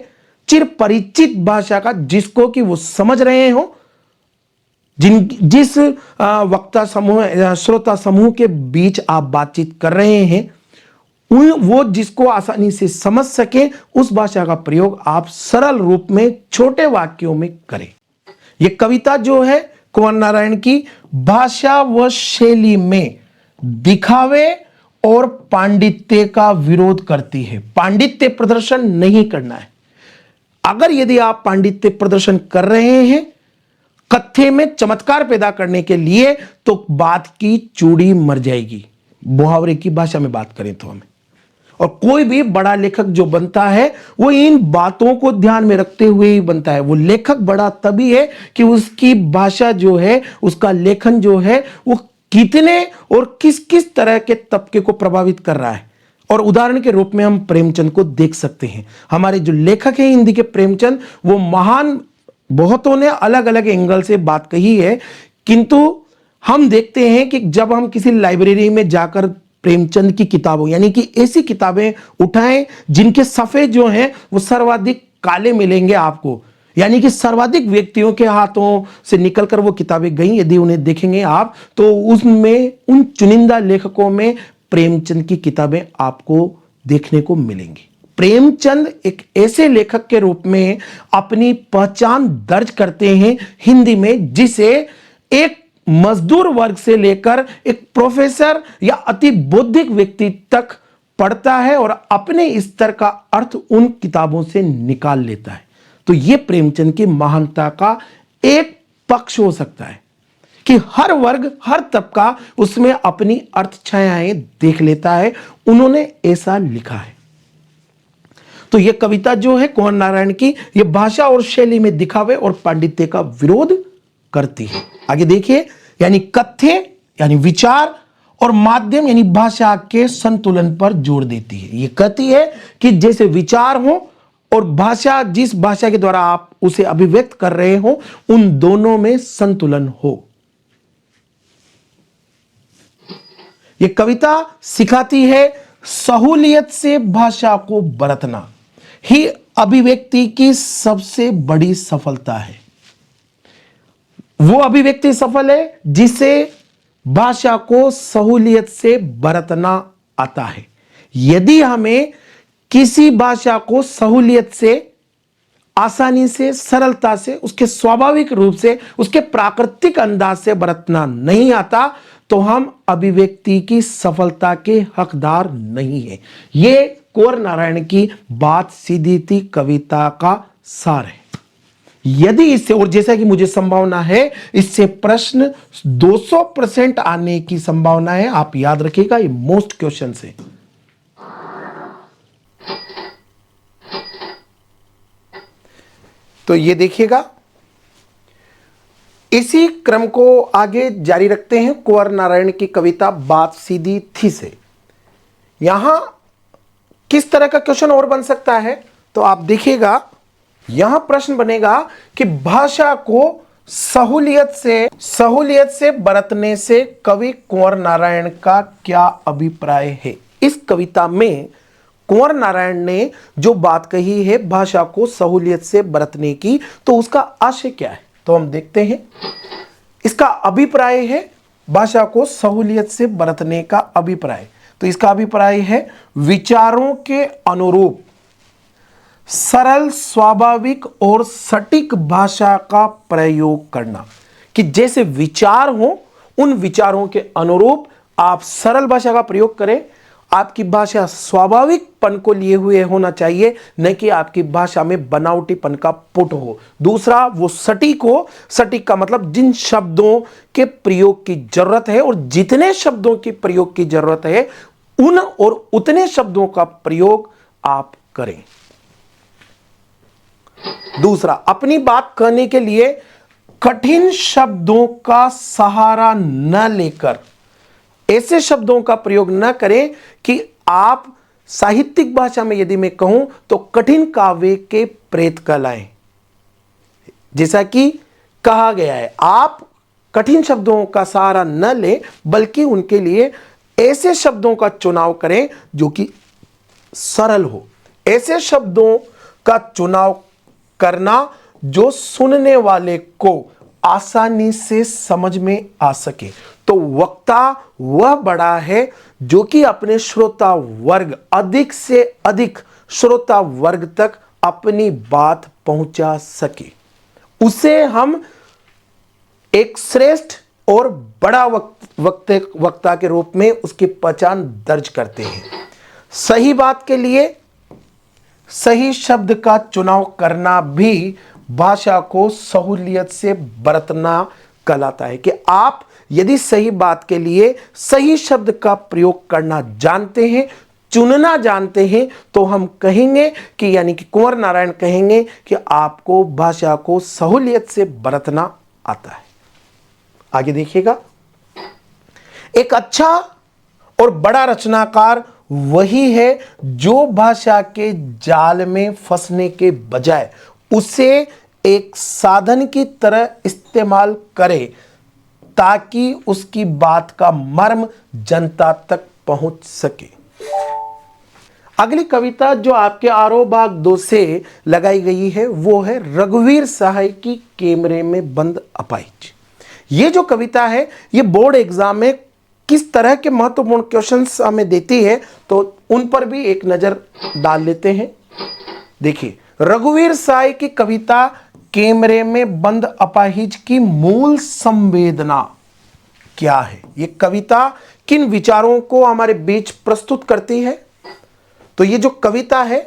चिर परिचित भाषा का, जिसको कि वो समझ रहे हो, जिस वक्ता समूह, श्रोता समूह के बीच आप बातचीत कर रहे हैं, वो जिसको आसानी से समझ सके, उस भाषा का प्रयोग आप सरल रूप में छोटे वाक्यों में करें। यह कविता जो है कुंवर नारायण की, भाषा व शैली में दिखावे और पांडित्य का विरोध करती है। पांडित्य प्रदर्शन नहीं करना है। अगर यदि आप पांडित्य प्रदर्शन कर रहे हैं कथ्य में चमत्कार पैदा करने के लिए, तो बात की चूड़ी मर जाएगी। मुहावरे की भाषा में बात करें तो हमें, और कोई भी बड़ा लेखक जो बनता है वो इन बातों को ध्यान में रखते हुए ही बनता है। वो लेखक बड़ा तभी है कि उसकी भाषा जो है, उसका लेखन जो है, वो कितने और किस किस तरह के तबके को प्रभावित कर रहा है। और उदाहरण के रूप में हम प्रेमचंद को देख सकते हैं। हमारे जो लेखक हैं हिंदी के प्रेमचंद, वो महान, बहुतों ने अलग अलग एंगल से बात कही है, किंतु हम देखते हैं कि जब हम किसी लाइब्रेरी में जाकर प्रेमचंद की किताबों, यानी कि ऐसी किताबें उठाएं जिनके सफ़े जो हैं वो सर्वाधिक काले मिलेंगे आपको, यानी कि सर्वाधिक व्यक्तियों के हाथों से निकलकर वो किताबें गई, यदि उन्हें देखेंगे आप तो उसमें, उन चुनिंदा लेखकों में प्रेमचंद की किताबें आपको देखने को मिलेंगी। प्रेमचंद एक ऐसे लेखक के रूप में अपनी पहचान दर्ज करते हैं हिंदी में, जिसे एक मजदूर वर्ग से लेकर एक प्रोफेसर या अति बौद्धिक व्यक्ति तक पढ़ता है और अपने स्तर का अर्थ उन किताबों से निकाल लेता है। तो यह प्रेमचंद की महानता का एक पक्ष हो सकता है कि हर वर्ग, हर तबका उसमें अपनी अर्थ छायाएं देख लेता है। उन्होंने ऐसा लिखा है। तो यह कविता जो है कुंवर नारायण की, यह भाषा और शैली में दिखावे और पांडित्य का विरोध करती है। आगे देखिए, यानी कथ्य यानी विचार और माध्यम यानी भाषा के संतुलन पर जोर देती है। यह कहती है कि जैसे विचार हो और भाषा, जिस भाषा के द्वारा आप उसे अभिव्यक्त कर रहे हो, उन दोनों में संतुलन हो। यह कविता सिखाती है सहूलियत से भाषा को बरतना ही अभिव्यक्ति की सबसे बड़ी सफलता है। वो अभिव्यक्ति सफल है जिसे भाषा को सहूलियत से बरतना आता है। यदि हमें किसी भाषा को सहूलियत से, आसानी से, सरलता से, उसके स्वाभाविक रूप से, उसके प्राकृतिक अंदाज से बरतना नहीं आता, तो हम अभिव्यक्ति की सफलता के हकदार नहीं है। यह कुंवर नारायण की बात सीधी थी, कविता का सार है। यदि इससे, और जैसा कि मुझे संभावना है इससे प्रश्न 200% आने की संभावना है, आप याद रखिएगा, ये मोस्ट क्वेश्चन है। तो ये देखिएगा, इसी क्रम को आगे जारी रखते हैं। कुंवर नारायण की कविता बात सीधी थी से यहां किस तरह का क्वेश्चन और बन सकता है, तो आप देखिएगा, यहां प्रश्न बनेगा कि भाषा को सहूलियत से बरतने से कवि कुंवर नारायण का क्या अभिप्राय है। इस कविता में कुंवर नारायण ने जो बात कही है भाषा को सहूलियत से बरतने की, तो उसका आशय क्या है, तो हम देखते हैं। इसका अभिप्राय है भाषा को सहूलियत से बरतने का अभिप्राय, तो इसका अभिप्राय है विचारों के अनुरूप सरल, स्वाभाविक और सटीक भाषा का प्रयोग करना। कि जैसे विचार हो, उन विचारों के अनुरूप आप सरल भाषा का प्रयोग करें। आपकी भाषा स्वाभाविकपन को लिए हुए होना चाहिए, न कि आपकी भाषा में बनावटीपन का पुट हो। दूसरा, वो सटीक हो। सटीक का मतलब जिन शब्दों के प्रयोग की जरूरत है और जितने शब्दों की प्रयोग की जरूरत है, उन और उतने शब्दों का प्रयोग आप करें। दूसरा, अपनी बात कहने के लिए कठिन शब्दों का सहारा न लेकर ऐसे शब्दों का प्रयोग न करें कि आप साहित्यिक भाषा में यदि मैं कहूं तो कठिन काव्य के प्रेत कहलाएं। जैसा कि कहा गया है, आप कठिन शब्दों का सहारा न लें, बल्कि उनके लिए ऐसे शब्दों का चुनाव करें जो कि सरल हो। ऐसे शब्दों का चुनाव करना जो सुनने वाले को आसानी से समझ में आ सके। तो वक्ता वह बड़ा है जो कि अपने श्रोता वर्ग, अधिक से अधिक श्रोता वर्ग तक अपनी बात पहुंचा सके। उसे हम एक श्रेष्ठ और बड़ा वक्ता के रूप में उसकी पहचान दर्ज करते हैं। सही बात के लिए सही शब्द का चुनाव करना भी भाषा को सहूलियत से बरतना कहलाता है। कि आप यदि सही बात के लिए सही शब्द का प्रयोग करना जानते हैं, चुनना जानते हैं, तो हम कहेंगे कि, यानी कि कुंवर नारायण कहेंगे कि आपको भाषा को सहूलियत से बरतना आता है। आगे देखिएगा, एक अच्छा और बड़ा रचनाकार वही है जो भाषा के जाल में फंसने के बजाय उसे एक साधन की तरह इस्तेमाल करे, ताकि उसकी बात का मर्म जनता तक पहुंच सके। अगली कविता जो आपके आरोह भाग 2 से लगाई गई है वो है रघुवीर सहाय की कैमरे में बंद अपाहिज। ये जो कविता है ये बोर्ड एग्जाम में किस तरह के महत्वपूर्ण क्वेश्चंस हमें देती है, तो उन पर भी एक नजर डाल लेते हैं। देखिए, रघुवीर सहाय की कविता कैमरे में बंद अपाहिज की मूल संवेदना क्या है? ये कविता किन विचारों को हमारे बीच प्रस्तुत करती है? तो ये जो कविता है,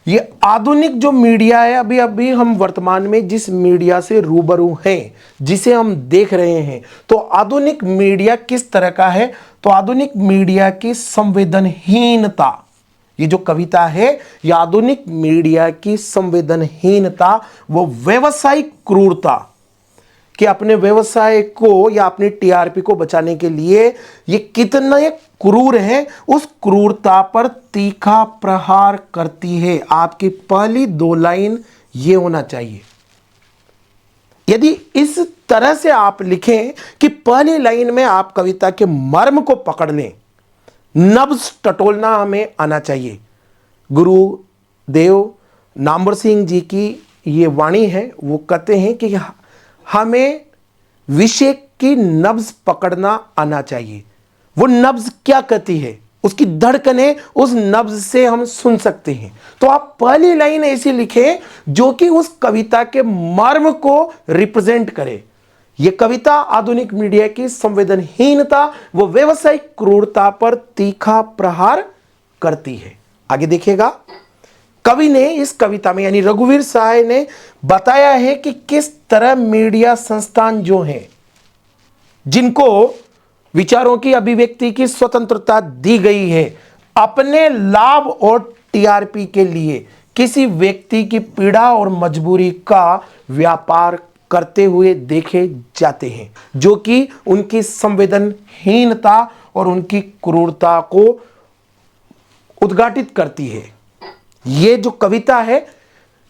ये आधुनिक जो मीडिया है, अभी अभी हम वर्तमान में जिस मीडिया से रूबरू हैं, जिसे हम देख रहे हैं, तो आधुनिक मीडिया किस तरह का है? तो आधुनिक मीडिया की संवेदनहीनता, ये जो कविता है, ये आधुनिक मीडिया की संवेदनहीनता, वो व्यवसायिक क्रूरता कि अपने व्यवसाय को या अपने टीआरपी को बचाने के लिए ये कितने क्रूर हैं, उस क्रूरता पर तीखा प्रहार करती है। आपकी पहली 2 लाइन ये होना चाहिए। यदि इस तरह से आप लिखें कि पहली लाइन में आप कविता के मर्म को पकड़ लें, नब्ज टटोलना हमें आना चाहिए। गुरुदेव नामवर सिंह जी की ये वाणी है, वो कहते हैं कि हमें विषय की नब्ज पकड़ना आना चाहिए। वो नब्ज क्या कहती है, उसकी धड़कनें, उस नब्ज से हम सुन सकते हैं। तो आप पहली लाइन ऐसी लिखें जो कि उस कविता के मर्म को रिप्रेजेंट करे। यह कविता आधुनिक मीडिया की संवेदनहीनता व व्यवसायिक क्रूरता पर तीखा प्रहार करती है। आगे देखिएगा, कवि ने इस कविता में यानी रघुवीर सहाय ने बताया है कि किस तरह मीडिया संस्थान जो हैं, जिनको विचारों की अभिव्यक्ति की स्वतंत्रता दी गई है, अपने लाभ और टीआरपी के लिए किसी व्यक्ति की पीड़ा और मजबूरी का व्यापार करते हुए देखे जाते हैं, जो कि उनकी संवेदनहीनता और उनकी क्रूरता को उद्घाटित करती है। ये जो कविता है,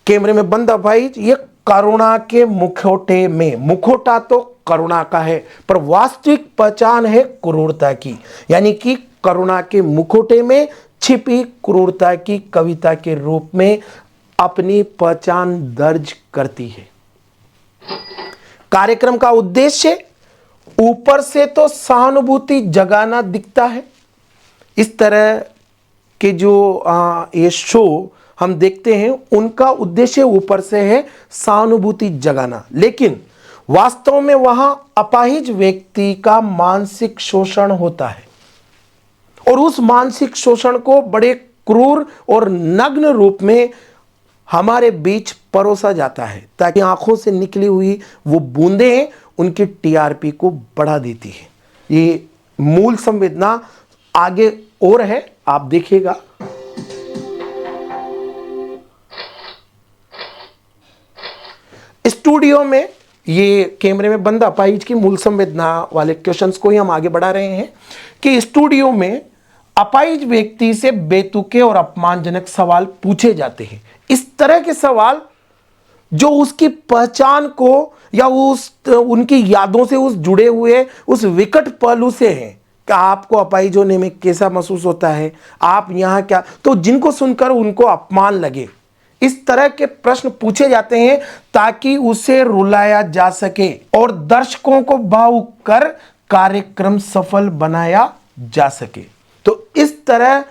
कैमरे में बंद भाई, ये करुणा के मुखौटे में, मुखौटा तो करुणा का है पर वास्तविक पहचान है क्रूरता की, यानी कि करुणा के मुखौटे में छिपी क्रूरता की कविता के रूप में अपनी पहचान दर्ज करती है। कार्यक्रम का उद्देश्य ऊपर से तो सहानुभूति जगाना दिखता है। इस तरह के जो ये शो हम देखते हैं, उनका उद्देश्य ऊपर से है सहानुभूति जगाना, लेकिन वास्तव में वहां अपाहिज व्यक्ति का मानसिक शोषण होता है और उस मानसिक शोषण को बड़े क्रूर और नग्न रूप में हमारे बीच परोसा जाता है, ताकि आंखों से निकली हुई वो बूंदें उनकी टीआरपी को बढ़ा देती है। ये मूल संवेदना आगे और है, आप देखिएगा। स्टूडियो में ये कैमरे में बंद अपाहिज की मूल संवेदना वाले क्वेश्चंस को ही हम आगे बढ़ा रहे हैं कि स्टूडियो में अपाहिज व्यक्ति से बेतुके और अपमानजनक सवाल पूछे जाते हैं। इस तरह के सवाल जो उसकी पहचान को या उनकी यादों से उस जुड़े हुए उस विकट पहलू से हैं कि आपको अपाहिज होने में कैसा महसूस होता है, आप यहाँ क्या, तो जिनको सुनकर उनको अपमान लगे, इस तरह के प्रश्न पूछे जाते हैं ताकि उसे रुलाया जा सके और दर्शकों को भावुक कर कार्यक्रम सफल बनाया जा सके। तो इस तरह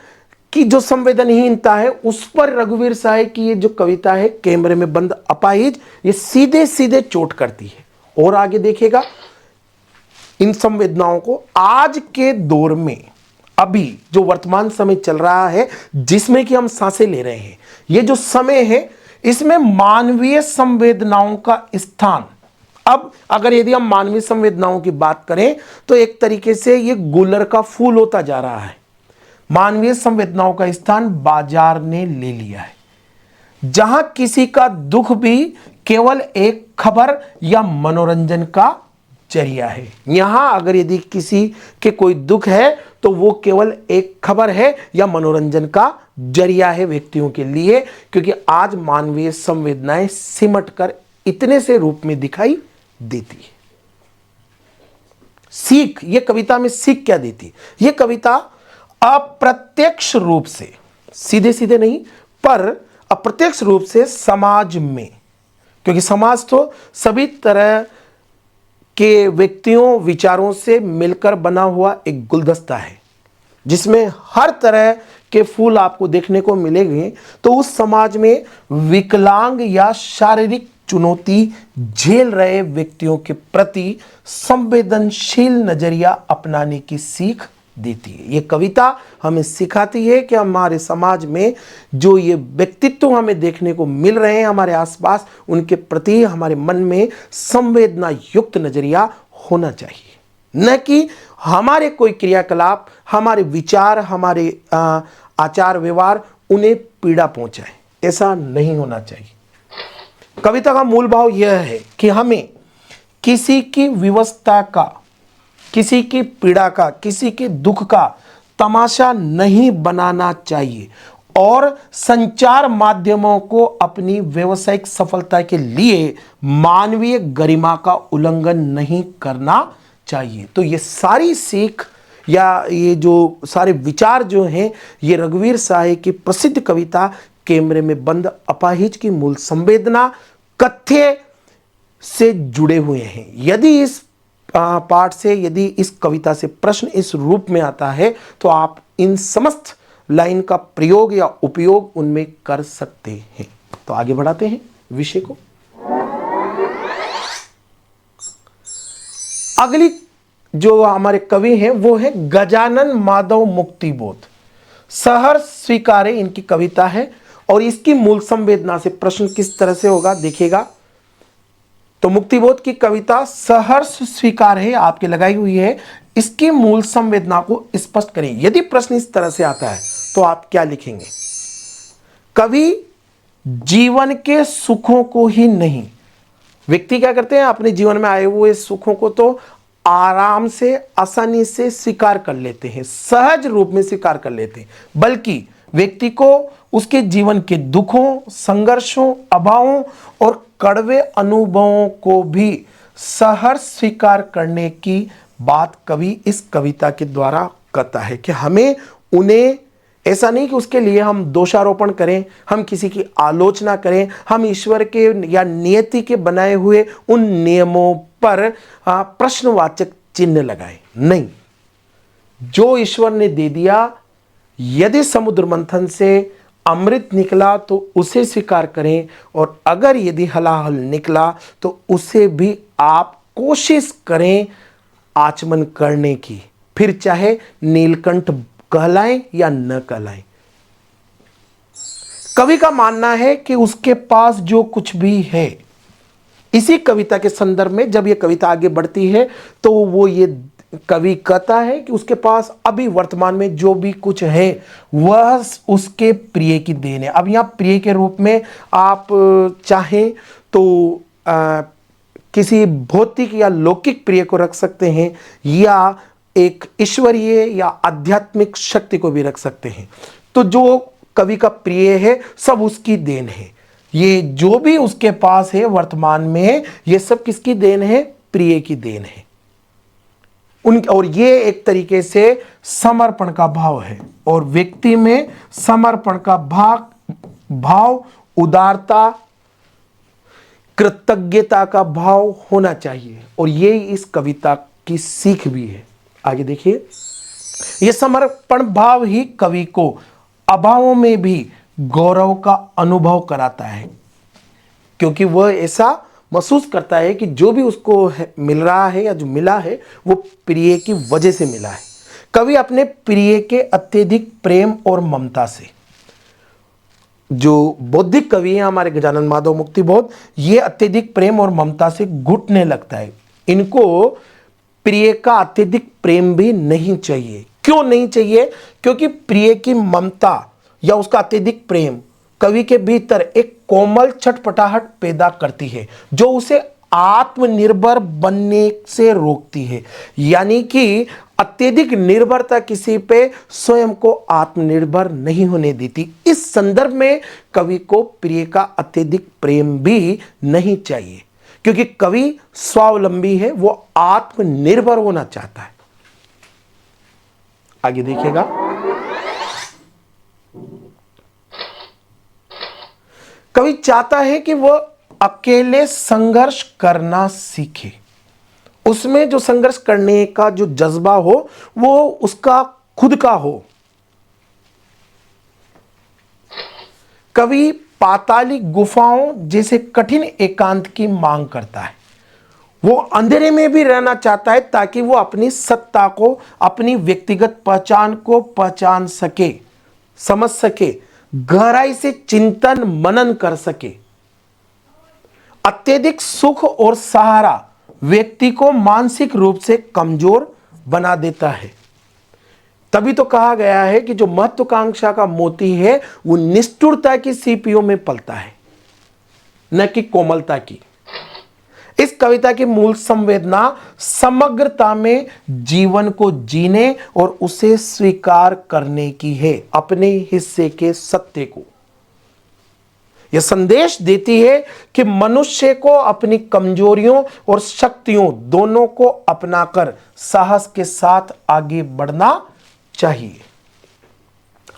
की जो संवेदनहीनता है, उस पर रघुवीर सहाय की ये जो कविता है कैमरे में बंद अपाहिज, ये सीधे सीधे चोट करती है। और आगे देखिएगा, इन संवेदनाओं को आज के दौर में, अभी जो वर्तमान समय चल रहा है जिसमें कि हम सांसें ले रहे हैं, ये जो समय है, इसमें मानवीय संवेदनाओं का स्थान, अब अगर यदि हम मानवीय संवेदनाओं की बात करें तो एक तरीके से ये गुलर का फूल होता जा रहा है। मानवीय संवेदनाओं का स्थान बाजार ने ले लिया है, जहां किसी का दुख भी केवल एक खबर या मनोरंजन का जरिया है। यहां अगर यदि किसी के कोई दुख है तो वो केवल एक खबर है या मनोरंजन का जरिया है व्यक्तियों के लिए, क्योंकि आज मानवीय संवेदनाएं सिमट कर इतने से रूप में दिखाई देती है। सीख, ये कविता में सीख क्या देती? ये कविता अप्रत्यक्ष रूप से, सीधे सीधे नहीं पर अप्रत्यक्ष रूप से समाज में, क्योंकि समाज तो सभी तरह के व्यक्तियों विचारों से मिलकर बना हुआ एक गुलदस्ता है जिसमें हर तरह के फूल आपको देखने को मिलेंगे। तो उस समाज में विकलांग या शारीरिक चुनौती झेल रहे व्यक्तियों के प्रति संवेदनशील नजरिया अपनाने की सीख देती है। ये कविता हमें सिखाती है कि हमारे समाज में जो ये व्यक्तित्व हमें देखने को मिल रहे हैं हमारे आसपास, उनके प्रति हमारे मन में संवेदना युक्त नजरिया होना चाहिए, न कि हमारे कोई क्रियाकलाप, हमारे विचार, हमारे आचार व्यवहार उन्हें पीड़ा पहुंचाए। ऐसा नहीं होना चाहिए। कविता का मूल भाव यह है कि हमें किसी की विवशता का, किसी की पीड़ा का, किसी के दुख का तमाशा नहीं बनाना चाहिए और संचार माध्यमों को अपनी व्यावसायिक सफलता के लिए मानवीय गरिमा का उल्लंघन नहीं करना चाहिए। तो ये सारी सीख या ये जो सारे विचार जो हैं, ये रघुवीर साहे की प्रसिद्ध कविता कैमरे में बंद अपाहिज की मूल संवेदना कथ्य से जुड़े हुए हैं। यदि इस पाठ से, यदि इस कविता से प्रश्न इस रूप में आता है तो आप इन समस्त लाइन का प्रयोग या उपयोग उनमें कर सकते हैं। तो आगे बढ़ाते हैं विषय को। अगली जो हमारे कवि हैं वो है गजानन माधव मुक्तिबोध। सहर्ष स्वीकारे इनकी कविता है और इसकी मूल संवेदना से प्रश्न किस तरह से होगा देखिएगा। तो मुक्तिबोध की कविता सहर्ष स्वीकार है आपके लगाई हुई है, इसकी मूल संवेदना को स्पष्ट करें। यदि प्रश्न इस तरह से आता है तो आप क्या लिखेंगे? कवि जीवन के सुखों को ही नहीं, व्यक्ति क्या करते हैं अपने जीवन में आए हुए सुखों को तो आराम से, आसानी से स्वीकार कर लेते हैं, सहज रूप में स्वीकार कर लेते हैं, बल्कि व्यक्ति को उसके जीवन के दुखों, संघर्षों, अभावों और कड़वे अनुभवों को भी सहर्ष स्वीकार करने की बात कवि इस कविता के द्वारा कहता है कि हमें उन्हें, ऐसा नहीं कि उसके लिए हम दोषारोपण करें, हम किसी की आलोचना करें, हम ईश्वर के या नियति के बनाए हुए उन नियमों पर प्रश्नवाचक चिन्ह लगाएं। नहीं, जो ईश्वर ने दे दिया, यदि समुद्र मंथन से अमृत निकला तो उसे स्वीकार करें, और अगर यदि हलाहल निकला तो उसे भी आप कोशिश करें आचमन करने की, फिर चाहे नीलकंठ कहलाएं या न कहलाएं। कवि का मानना है कि उसके पास जो कुछ भी है, इसी कविता के संदर्भ में जब यह कविता आगे बढ़ती है तो वो ये कवि कहता है कि उसके पास अभी वर्तमान में जो भी कुछ है वह उसके प्रिय की देन है। अब यहाँ प्रिय के रूप में आप चाहें तो किसी भौतिक या लौकिक प्रिय को रख सकते हैं, या एक ईश्वरीय या आध्यात्मिक शक्ति को भी रख सकते हैं। तो जो कवि का प्रिय है सब उसकी देन है। ये जो भी उसके पास है वर्तमान में, ये सब किसकी देन है? प्रिय की देन है और ये एक तरीके से समर्पण का भाव है, और व्यक्ति में समर्पण का भाव, उदारता, कृतज्ञता का भाव होना चाहिए, और ये इस कविता की सीख भी है। आगे देखिए, ये समर्पण भाव ही कवि को अभावों में भी गौरव का अनुभव कराता है, क्योंकि वह ऐसा महसूस करता है कि जो भी उसको मिल रहा है या जो मिला है वो प्रिय की वजह से मिला है। कवि अपने प्रिय के अत्यधिक प्रेम और ममता से, जो बौद्धिक कवि है हमारे गजानन माधव मुक्तिबोध, ये अत्यधिक प्रेम और ममता से घुटने लगता है। इनको प्रिय का अत्यधिक प्रेम भी नहीं चाहिए। क्यों नहीं चाहिए? क्योंकि प्रिय की ममता या उसका अत्यधिक प्रेम कवि के भीतर एक कोमल छटपटाहट पैदा करती है, जो उसे आत्मनिर्भर बनने से रोकती है। यानी कि अत्यधिक निर्भरता किसी पे स्वयं को आत्मनिर्भर नहीं होने देती। इस संदर्भ में कवि को प्रिय का अत्यधिक प्रेम भी नहीं चाहिए, क्योंकि कवि स्वावलंबी है, वो आत्मनिर्भर होना चाहता है। आगे देखिएगा, कवि चाहता है कि वह अकेले संघर्ष करना सीखे। उसमें जो संघर्ष करने का जो जज्बा हो वो उसका खुद का हो। कवि पाताली गुफाओं जैसे कठिन एकांत की मांग करता है। वो अंधेरे में भी रहना चाहता है ताकि वो अपनी सत्ता को, अपनी व्यक्तिगत पहचान को पहचान सके, समझ सके, गहराई से चिंतन मनन कर सके। अत्यधिक सुख और सहारा व्यक्ति को मानसिक रूप से कमजोर बना देता है। तभी तो कहा गया है कि जो महत्वाकांक्षा का मोती है वो निष्ठुरता की सीपियों में पलता है, न कि कोमलता की। इस कविता की मूल संवेदना समग्रता में जीवन को जीने और उसे स्वीकार करने की है, अपने हिस्से के सत्य को। यह संदेश देती है कि मनुष्य को अपनी कमजोरियों और शक्तियों दोनों को अपनाकर साहस के साथ आगे बढ़ना चाहिए।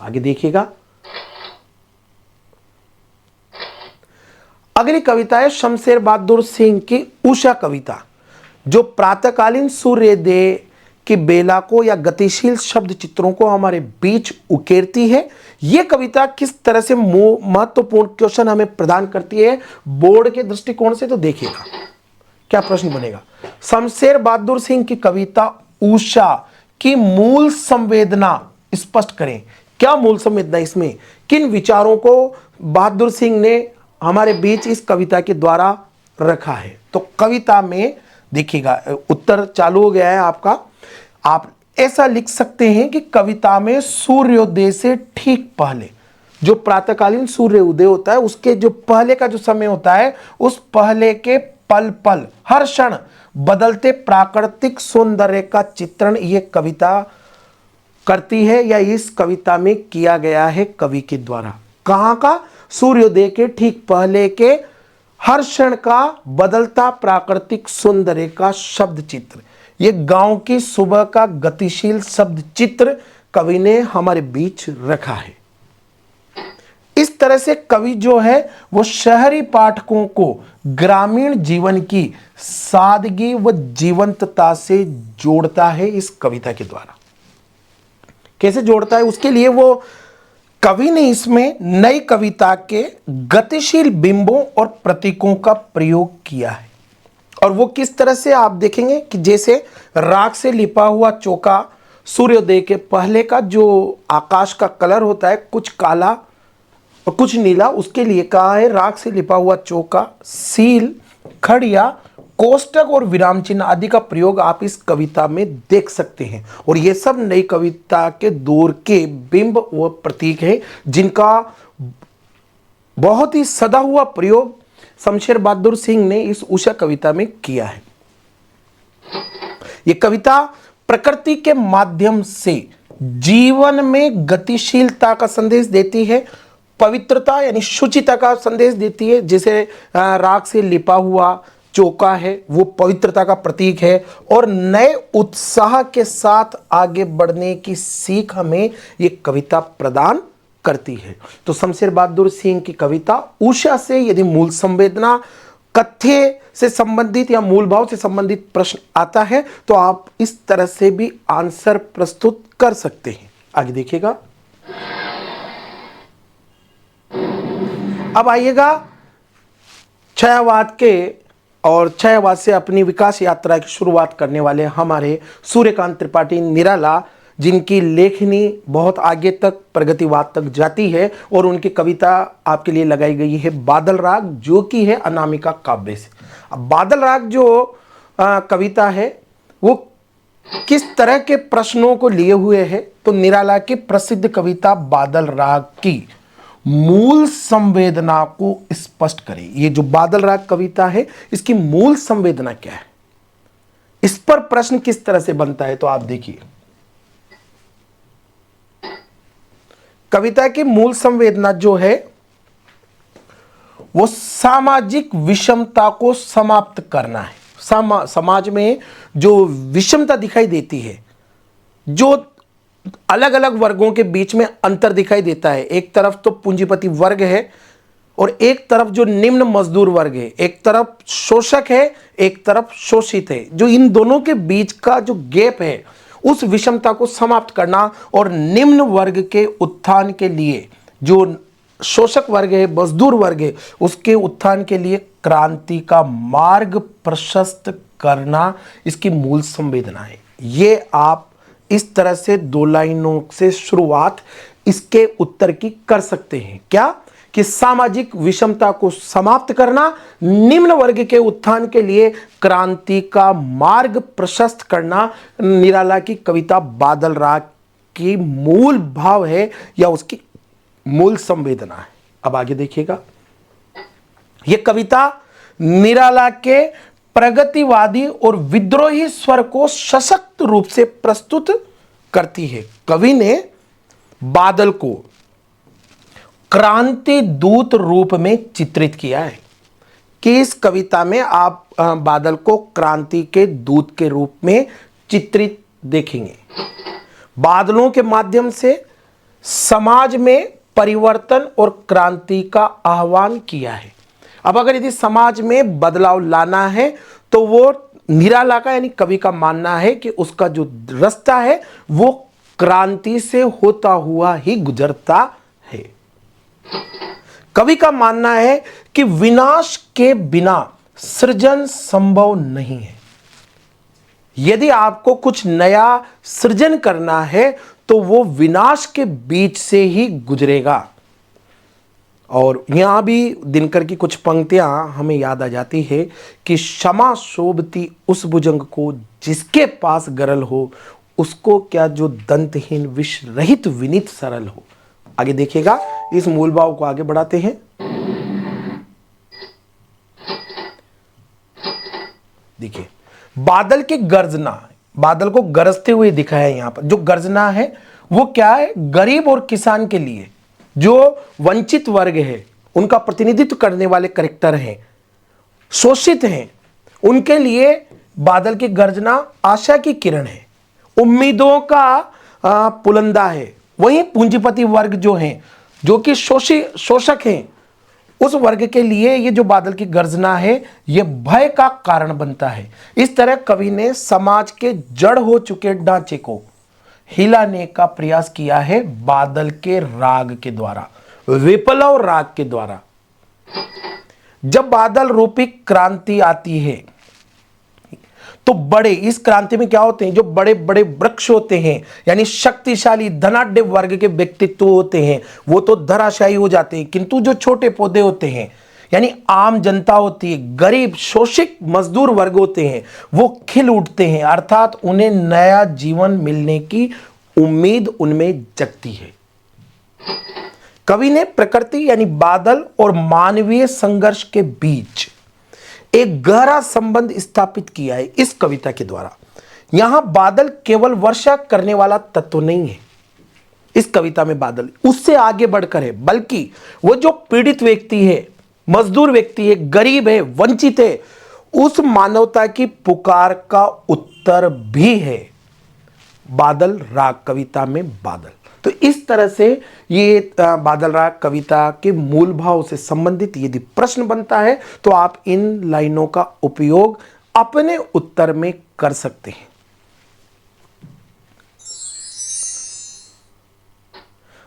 आगे देखिएगा। अगली कविता है शमशेर बहादुर सिंह की उषा कविता, जो प्रातःकालीन सूर्योदय की बेला को या गतिशील शब्द चित्रों को हमारे बीच उकेरती है। यह कविता किस तरह से महत्वपूर्ण क्वेश्चन हमें प्रदान करती है बोर्ड के दृष्टिकोण से, तो देखिएगा क्या प्रश्न बनेगा। शमशेर बहादुर सिंह की कविता उषा की मूल संवेदना स्पष्ट करें। क्या मूल संवेदना, इसमें किन विचारों को बहादुर सिंह ने हमारे बीच इस कविता के द्वारा रखा है। तो कविता में देखिएगा, उत्तर चालू हो गया है आपका। आप ऐसा लिख सकते हैं कि कविता में सूर्योदय से ठीक पहले, जो प्रातःकालीन सूर्य उदय होता है उसके जो पहले का जो समय होता है, उस पहले के पल पल हर क्षण बदलते प्राकृतिक सौंदर्य का चित्रण ये कविता करती है, या इस कविता में किया गया है कवि के द्वारा। कहां का? सूर्योदय के ठीक पहले के हर क्षण का बदलता प्राकृतिक सौंदर्य का शब्द चित्र, ये गांव की सुबह का गतिशील शब्द चित्र कवि ने हमारे बीच रखा है। इस तरह से कवि जो है वो शहरी पाठकों को ग्रामीण जीवन की सादगी व जीवंतता से जोड़ता है। इस कविता के द्वारा कैसे जोड़ता है, उसके लिए वो कवि ने इसमें नई कविता के गतिशील बिंबों और प्रतीकों का प्रयोग किया है। और वो किस तरह से, आप देखेंगे कि जैसे राख से लिपा हुआ चौका, सूर्योदय के पहले का जो आकाश का कलर होता है कुछ काला और कुछ नीला, उसके लिए कहा है राख से लिपा हुआ चौका, सील, खड़िया, कोष्टक और विराम चिन्ह आदि का प्रयोग आप इस कविता में देख सकते हैं। और ये सब नई कविता के दौर के बिंब व प्रतीक हैं, जिनका बहुत ही सदा हुआ प्रयोग शमशेर बहादुर सिंह ने इस उषा कविता में किया है। यह कविता प्रकृति के माध्यम से जीवन में गतिशीलता का संदेश देती है, पवित्रता यानी शुचिता का संदेश देती है। जैसे राख से लिपा हुआ चौका है वो पवित्रता का प्रतीक है, और नए उत्साह के साथ आगे बढ़ने की सीख हमें ये कविता प्रदान करती है। तो शमशेर बहादुर सिंह की कविता उषा से यदि मूल संवेदना, कथ्य से संबंधित या मूल भाव से संबंधित प्रश्न आता है तो आप इस तरह से भी आंसर प्रस्तुत कर सकते हैं। आगे देखिएगा। अब आइएगा छायावाद के, और छायावाद से अपनी विकास यात्रा की शुरुआत करने वाले हमारे सूर्यकांत त्रिपाठी निराला, जिनकी लेखनी बहुत आगे तक प्रगतिवाद तक जाती है, और उनकी कविता आपके लिए लगाई गई है बादल राग, जो कि है अनामिका काव्य से। अब बादल राग जो कविता है वो किस तरह के प्रश्नों को लिए हुए है, तो निराला की प्रसिद्ध कविता बादल राग की मूल संवेदना को स्पष्ट करें। ये जो बादल राग कविता है इसकी मूल संवेदना क्या है, इस पर प्रश्न किस तरह से बनता है, तो आप देखिए। कविता की मूल संवेदना जो है वो सामाजिक विषमता को समाप्त करना है। समाज में जो विषमता दिखाई देती है, जो अलग अलग वर्गों के बीच में अंतर दिखाई देता है, एक तरफ तो पूंजीपति वर्ग है और एक तरफ जो निम्न मजदूर वर्ग है, एक तरफ शोषक है एक तरफ शोषित है, जो इन दोनों के बीच का जो गैप है उस विषमता को समाप्त करना और निम्न वर्ग के उत्थान के लिए जो शोषक वर्ग है, मजदूर वर्ग है, उसके उत्थान के लिए क्रांति का मार्ग प्रशस्त करना इसकी मूल संवेदना है। ये आप इस तरह से 2 लाइनों से शुरुआत इसके उत्तर की कर सकते हैं। क्या कि सामाजिक विषमता को समाप्त करना, निम्न वर्ग के उत्थान के लिए क्रांति का मार्ग प्रशस्त करना निराला की कविता बादल राग की मूल भाव है या उसकी मूल संवेदना है। अब आगे देखिएगा, यह कविता निराला के प्रगतिवादी और विद्रोही स्वर को सशक्त रूप से प्रस्तुत करती है। कवि ने बादल को क्रांति दूत रूप में चित्रित किया है कि इस कविता में आप बादल को क्रांति के दूत के रूप में चित्रित देखेंगे। बादलों के माध्यम से समाज में परिवर्तन और क्रांति का आह्वान किया है। अब अगर यदि समाज में बदलाव लाना है तो वो निराला का यानी कवि का मानना है कि उसका जो रास्ता है वो क्रांति से होता हुआ ही गुजरता है। कवि का मानना है कि विनाश के बिना सृजन संभव नहीं है। यदि आपको कुछ नया सृजन करना है तो वो विनाश के बीच से ही गुजरेगा। और यहां भी दिनकर की कुछ पंक्तियां हमें याद आ जाती है कि क्षमा शोभती उस भुजंग को जिसके पास गरल हो, उसको क्या जो दंतहीन विष रहित विनीत सरल हो। आगे देखिएगा, इस मूल भाव को आगे बढ़ाते हैं। देखिए, बादल की गर्जना, बादल को गरजते हुए दिखाया है। यहां पर जो गर्जना है वो क्या है, गरीब और किसान के लिए, जो वंचित वर्ग है उनका प्रतिनिधित्व करने वाले कैरेक्टर हैं, शोषित हैं, उनके लिए बादल की गर्जना आशा की किरण है, उम्मीदों का पुलंदा है। वहीं पूंजीपति वर्ग जो हैं, जो कि शोषक हैं, उस वर्ग के लिए ये जो बादल की गर्जना है ये भय का कारण बनता है। इस तरह कवि ने समाज के जड़ हो चुके ढांचे को हिलाने का प्रयास किया है बादल के राग के द्वारा, विप्लव राग के द्वारा। जब बादल रूपी क्रांति आती है तो बड़े, इस क्रांति में क्या होते हैं, जो बड़े बड़े वृक्ष होते हैं यानी शक्तिशाली धनाढ्य वर्ग के व्यक्तित्व होते हैं वो तो धराशायी हो जाते हैं, किंतु जो छोटे पौधे होते हैं यानी आम जनता होती है, गरीब शोषित मजदूर वर्ग होते हैं, वो खिल उठते हैं, अर्थात उन्हें नया जीवन मिलने की उम्मीद उनमें जगती है। कवि ने प्रकृति यानी बादल और मानवीय संघर्ष के बीच एक गहरा संबंध स्थापित किया है इस कविता के द्वारा। यहां बादल केवल वर्षा करने वाला तत्व नहीं है, इस कविता में बादल उससे आगे बढ़कर है, बल्कि वो जो पीड़ित व्यक्ति है, मजदूर व्यक्ति है, गरीब है, वंचित है, उस मानवता की पुकार का उत्तर भी है बादल राग कविता में बादल। तो इस तरह से ये बादल राग कविता के मूल भाव से संबंधित यदि प्रश्न बनता है तो आप इन लाइनों का उपयोग अपने उत्तर में कर सकते हैं।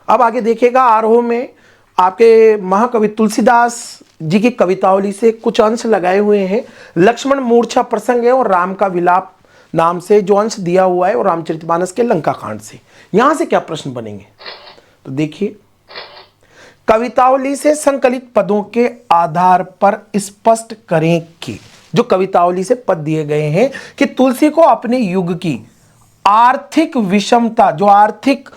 अब आगे देखिएगा, आरोह में आपके महाकवि तुलसीदास जी की कवितावली से कुछ अंश लगाए हुए हैं। लक्ष्मण मूर्छा प्रसंग है और राम का विलाप नाम से जो अंश दिया हुआ है और रामचरितमानस के लंका कांड से। यहां से क्या प्रश्न बनेंगे तो देखिए, कवितावली से संकलित पदों के आधार पर स्पष्ट करें कि जो कवितावली से पद दिए गए हैं कि तुलसी को अपने युग की आर्थिक विषमता, जो आर्थिक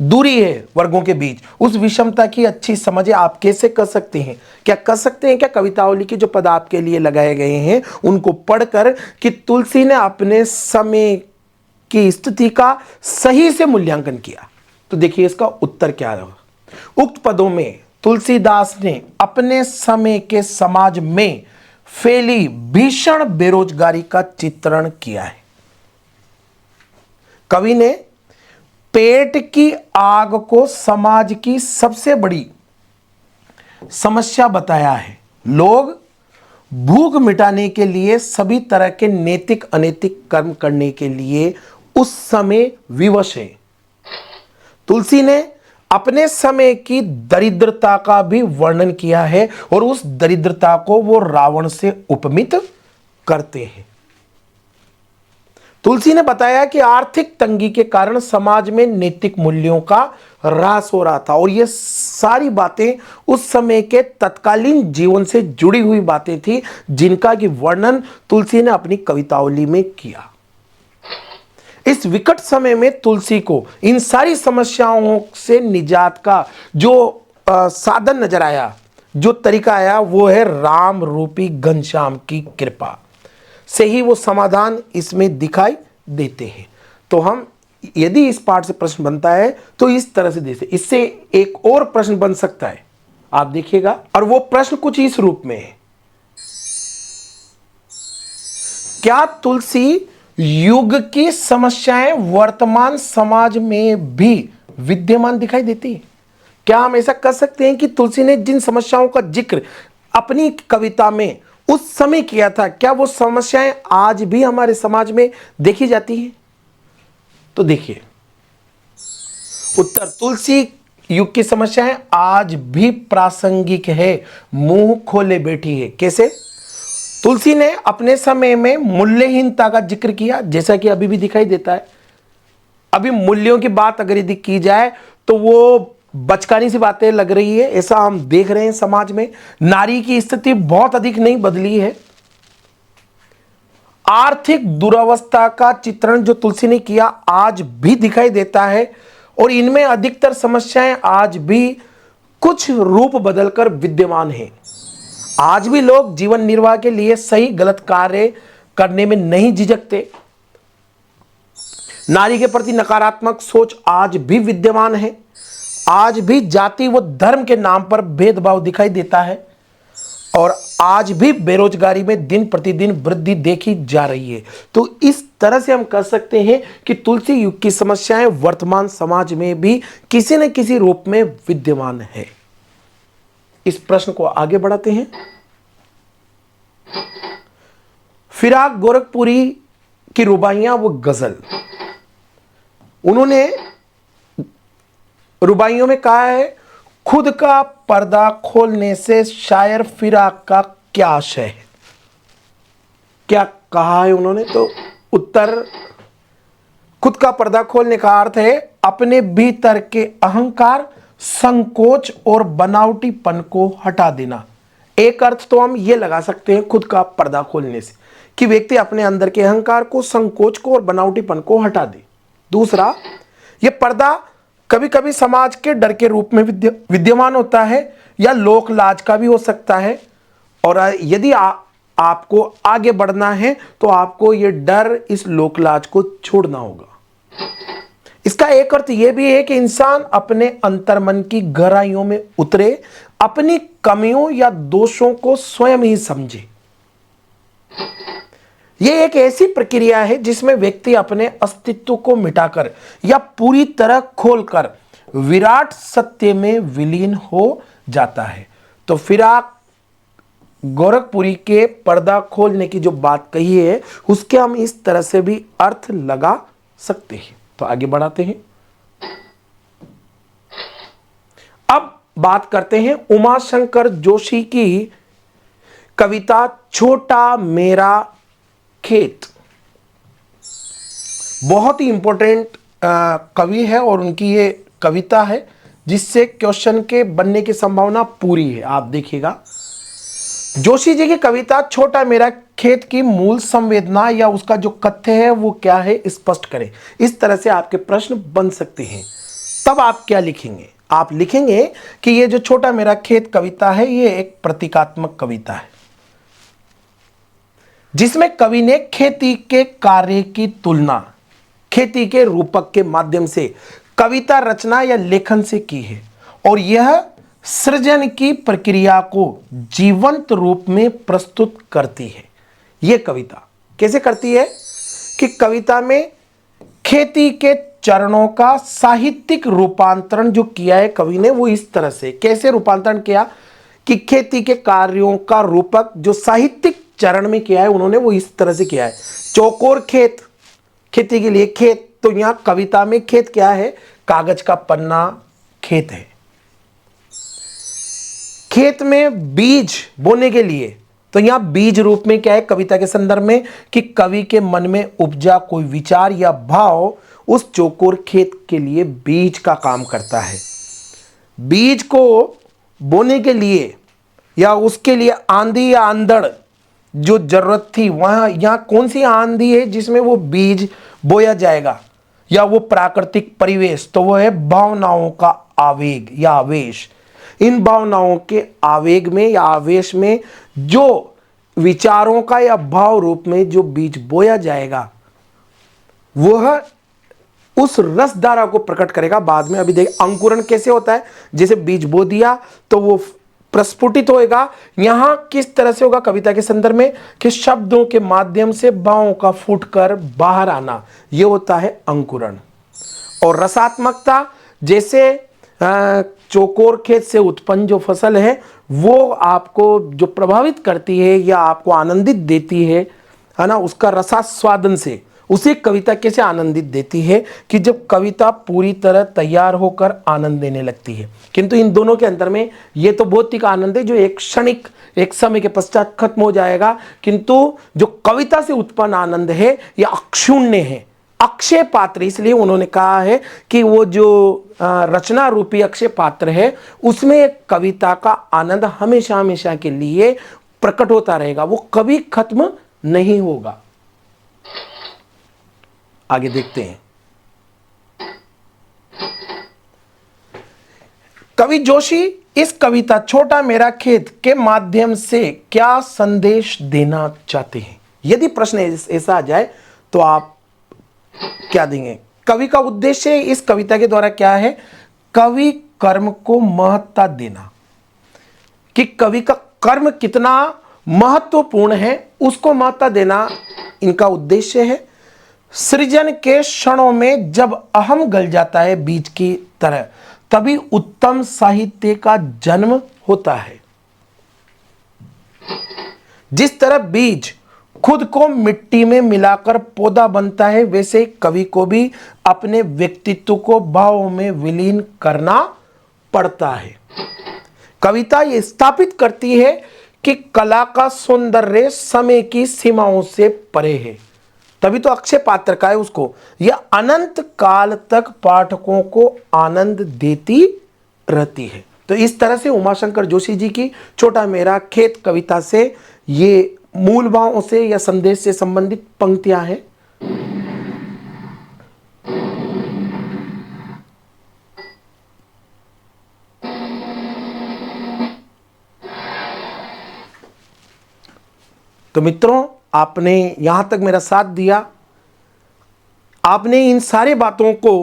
दूरी है वर्गों के बीच, उस विषमता की अच्छी समझ आप कैसे कर सकते हैं? क्या कर सकते हैं क्या कवितावली के जो पद आपके लिए लगाए गए हैं उनको पढ़कर कि तुलसी ने अपने समय की स्थिति का सही से मूल्यांकन किया? तो देखिए इसका उत्तर क्या रहा। उक्त पदों में तुलसीदास ने अपने समय के समाज में फैली भीषण बेरोजगारी का चित्रण किया है। कवि ने पेट की आग को समाज की सबसे बड़ी समस्या बताया है। लोग भूख मिटाने के लिए सभी तरह के नैतिक अनैतिक कर्म करने के लिए उस समय विवश है। तुलसी ने अपने समय की दरिद्रता का भी वर्णन किया है और उस दरिद्रता को वो रावण से उपमित करते हैं। तुलसी ने बताया कि आर्थिक तंगी के कारण समाज में नैतिक मूल्यों का ह्रास हो रहा था और ये सारी बातें उस समय के तत्कालीन जीवन से जुड़ी हुई बातें थी, जिनका कि वर्णन तुलसी ने अपनी कवितावली में किया। इस विकट समय में तुलसी को इन सारी समस्याओं से निजात का जो साधन नजर आया, जो तरीका आया, वो है राम रूपी घनश्याम की कृपा से ही वो समाधान इसमें दिखाई देते हैं। तो हम यदि इस पाठ से प्रश्न बनता है तो इस तरह से देते, इससे एक और प्रश्न बन सकता है, आप देखिएगा, और वो प्रश्न कुछ इस रूप में है, क्या तुलसी युग की समस्याएं वर्तमान समाज में भी विद्यमान दिखाई देती है? क्या हम ऐसा कर सकते हैं कि तुलसी ने जिन समस्याओं का जिक्र अपनी कविता में उस समय किया था, क्या वो समस्याएं आज भी हमारे समाज में देखी जाती हैं? तो देखिए उत्तर, तुलसी युग की समस्याएं आज भी प्रासंगिक है, मुंह खोले बैठी है। कैसे? तुलसी ने अपने समय में मूल्यहीनता का जिक्र किया, जैसा कि अभी भी दिखाई देता है। अभी मूल्यों की बात अगर यदि की जाए तो वो बचकानी सी बातें लग रही है, ऐसा हम देख रहे हैं समाज में। नारी की स्थिति बहुत अधिक नहीं बदली है। आर्थिक दुरावस्था का चित्रण जो तुलसी ने किया आज भी दिखाई देता है और इनमें अधिकतर समस्याएं आज भी कुछ रूप बदलकर विद्यमान हैं। आज भी लोग जीवन निर्वाह के लिए सही गलत कार्य करने में नहीं झिझकते। नारी के प्रति नकारात्मक सोच आज भी विद्यमान है। आज भी जाति व धर्म के नाम पर भेदभाव दिखाई देता है और आज भी बेरोजगारी में दिन प्रतिदिन वृद्धि देखी जा रही है। तो इस तरह से हम कह सकते हैं कि तुलसी युग की समस्याएं वर्तमान समाज में भी किसी न किसी रूप में विद्यमान है। इस प्रश्न को आगे बढ़ाते हैं। फिराक गोरखपुरी की रुबाइयां व गजल, उन्होंने रुबाइयों में कहा है, खुद का पर्दा खोलने से शायर फिराक का क्या आशय है? क्या कहा है उन्होंने? तो उत्तर, खुद का पर्दा खोलने का अर्थ है अपने भीतर के अहंकार, संकोच और बनावटीपन को हटा देना। एक अर्थ तो हम ये लगा सकते हैं खुद का पर्दा खोलने से कि व्यक्ति अपने अंदर के अहंकार को, संकोच को और बनावटीपन को हटा दे। दूसरा, ये पर्दा कभी कभी समाज के डर के रूप में विद्यमान होता है या लोक लाज का भी हो सकता है। और यदि आपको आगे बढ़ना है तो आपको ये डर, इस लोक लाज को छोड़ना होगा। इसका एक अर्थ यह भी है कि इंसान अपने अंतर्मन की गहराइयों में उतरे, अपनी कमियों या दोषों को स्वयं ही समझे। यह एक ऐसी प्रक्रिया है जिसमें व्यक्ति अपने अस्तित्व को मिटाकर या पूरी तरह खोलकर विराट सत्य में विलीन हो जाता है। तो फिराक गोरखपुरी के पर्दा खोलने की जो बात कही है उसके हम इस तरह से भी अर्थ लगा सकते हैं। तो आगे बढ़ाते हैं। अब बात करते हैं उमाशंकर जोशी की कविता छोटा मेरा खेत। बहुत ही इंपॉर्टेंट कवि है और उनकी ये कविता है जिससे क्वेश्चन के बनने की संभावना पूरी है। आप देखिएगा, जोशी जी की कविता छोटा मेरा खेत की मूल संवेदना या उसका जो कथ्य है वो क्या है, स्पष्ट करें। इस तरह से आपके प्रश्न बन सकते हैं। तब आप क्या लिखेंगे? आप लिखेंगे कि ये जो छोटा मेरा खेत कविता है ये एक प्रतीकात्मक कविता है जिसमें कवि ने खेती के कार्य की तुलना खेती के रूपक के माध्यम से कविता रचना या लेखन से की है और यह सृजन की प्रक्रिया को जीवंत रूप में प्रस्तुत करती है। यह कविता कैसे करती है कि कविता में खेती के चरणों का साहित्यिक रूपांतरण जो किया है कवि ने, वो इस तरह से कैसे रूपांतरण किया कि खेती के कार्यों का रूपक जो साहित्यिक चरण में किया है उन्होंने, वो इस तरह से किया है। चौकोर खेत, खेती के लिए खेत, तो यहां कविता में खेत क्या है? कागज का पन्ना खेत है। खेत में बीज बोने के लिए, तो यहां बीज रूप में क्या है कविता के संदर्भ में, कि कवि के मन में उपजा कोई विचार या भाव उस चौकोर खेत के लिए बीज का काम करता है। बीज को बोने के लिए या उसके लिए आंधी या आंधड़ जो जरूरत थी, वहां यहां कौन सी आंधी है जिसमें वो बीज बोया जाएगा, या वो प्राकृतिक परिवेश, तो वो है भावनाओं का आवेग या आवेश। इन भावनाओं के आवेग में या आवेश में जो विचारों का या भाव रूप में जो बीज बोया जाएगा, वह उस रस धारा को प्रकट करेगा बाद में। अभी देख अंकुरण कैसे होता है, जैसे बीज बो दिया तो वो प्रस्फुटित होएगा। यहां किस तरह से होगा कविता के संदर्भ में, कि शब्दों के माध्यम से भावों का फूटकर बाहर आना, यह होता है अंकुरण। और रसात्मकता, जैसे चौकोर खेत से उत्पन्न जो फसल है वो आपको जो प्रभावित करती है या आपको आनंदित देती है ना, उसका रसास्वादन से उसे कविता कैसे आनंदित देती है, कि जब कविता पूरी तरह तैयार होकर आनंद देने लगती है। किंतु इन दोनों के अंतर में ये तो भौतिक आनंद है जो एक क्षणिक, एक समय के पश्चात खत्म हो जाएगा, किंतु जो कविता से उत्पन्न आनंद है यह अक्षुण्य है, अक्षय पात्र। इसलिए उन्होंने कहा है कि वो जो रचना रूपी अक्षय पात्र है उसमें कविता का आनंद हमेशा हमेशा के लिए प्रकट होता रहेगा, वो कभी खत्म नहीं होगा। आगे देखते हैं। कवि जोशी इस कविता छोटा मेरा खेत के माध्यम से क्या संदेश देना चाहते हैं? यदि प्रश्न ऐसा आ जाए तो आप क्या देंगे? कवि का उद्देश्य इस कविता के द्वारा क्या है? कवि कर्म को महत्ता देना, कि कवि का कर्म कितना महत्वपूर्ण है उसको महत्ता देना इनका उद्देश्य है। सृजन के क्षणों में जब अहम गल जाता है बीज की तरह, तभी उत्तम साहित्य का जन्म होता है। जिस तरह बीज खुद को मिट्टी में मिलाकर पौधा बनता है, वैसे कवि को भी अपने व्यक्तित्व को भावों में विलीन करना पड़ता है। कविता ये स्थापित करती है कि कला का सौंदर्य समय की सीमाओं से परे है, तभी तो अक्षय पात्र का है उसको, यह अनंत काल तक पाठकों को आनंद देती रहती है। तो इस तरह से उमाशंकर जोशी जी की छोटा मेरा खेत कविता से ये मूल भावों से या संदेश से संबंधित पंक्तियां हैं। तो मित्रों, आपने यहां तक मेरा साथ दिया, आपने इन सारी बातों को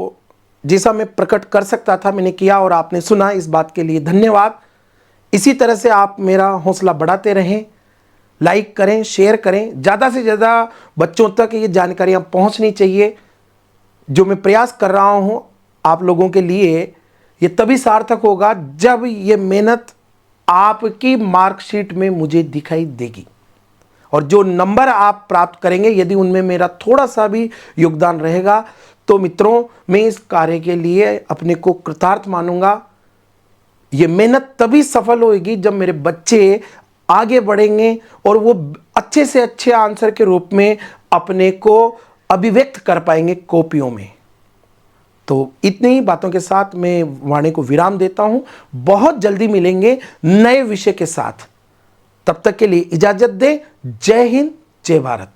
जैसा मैं प्रकट कर सकता था मैंने किया और आपने सुना, इस बात के लिए धन्यवाद। इसी तरह से आप मेरा हौसला बढ़ाते रहें, लाइक करें, शेयर करें, ज़्यादा से ज़्यादा बच्चों तक ये जानकारियाँ पहुँचनी चाहिए। जो मैं प्रयास कर रहा हूँ आप लोगों के लिए, ये तभी सार्थक होगा जब ये मेहनत आपकी मार्कशीट में मुझे दिखाई देगी, और जो नंबर आप प्राप्त करेंगे यदि उनमें मेरा थोड़ा सा भी योगदान रहेगा तो मित्रों मैं इस कार्य के लिए अपने को कृतार्थ मानूंगा। ये मेहनत तभी सफल होगी जब मेरे बच्चे आगे बढ़ेंगे और वो अच्छे से अच्छे आंसर के रूप में अपने को अभिव्यक्त कर पाएंगे कॉपियों में। तो इतनी ही बातों के साथ मैं वाणी को विराम देता हूं। बहुत जल्दी मिलेंगे नए विषय के साथ, तब तक के लिए इजाजत दें। जय हिंद, जय भारत।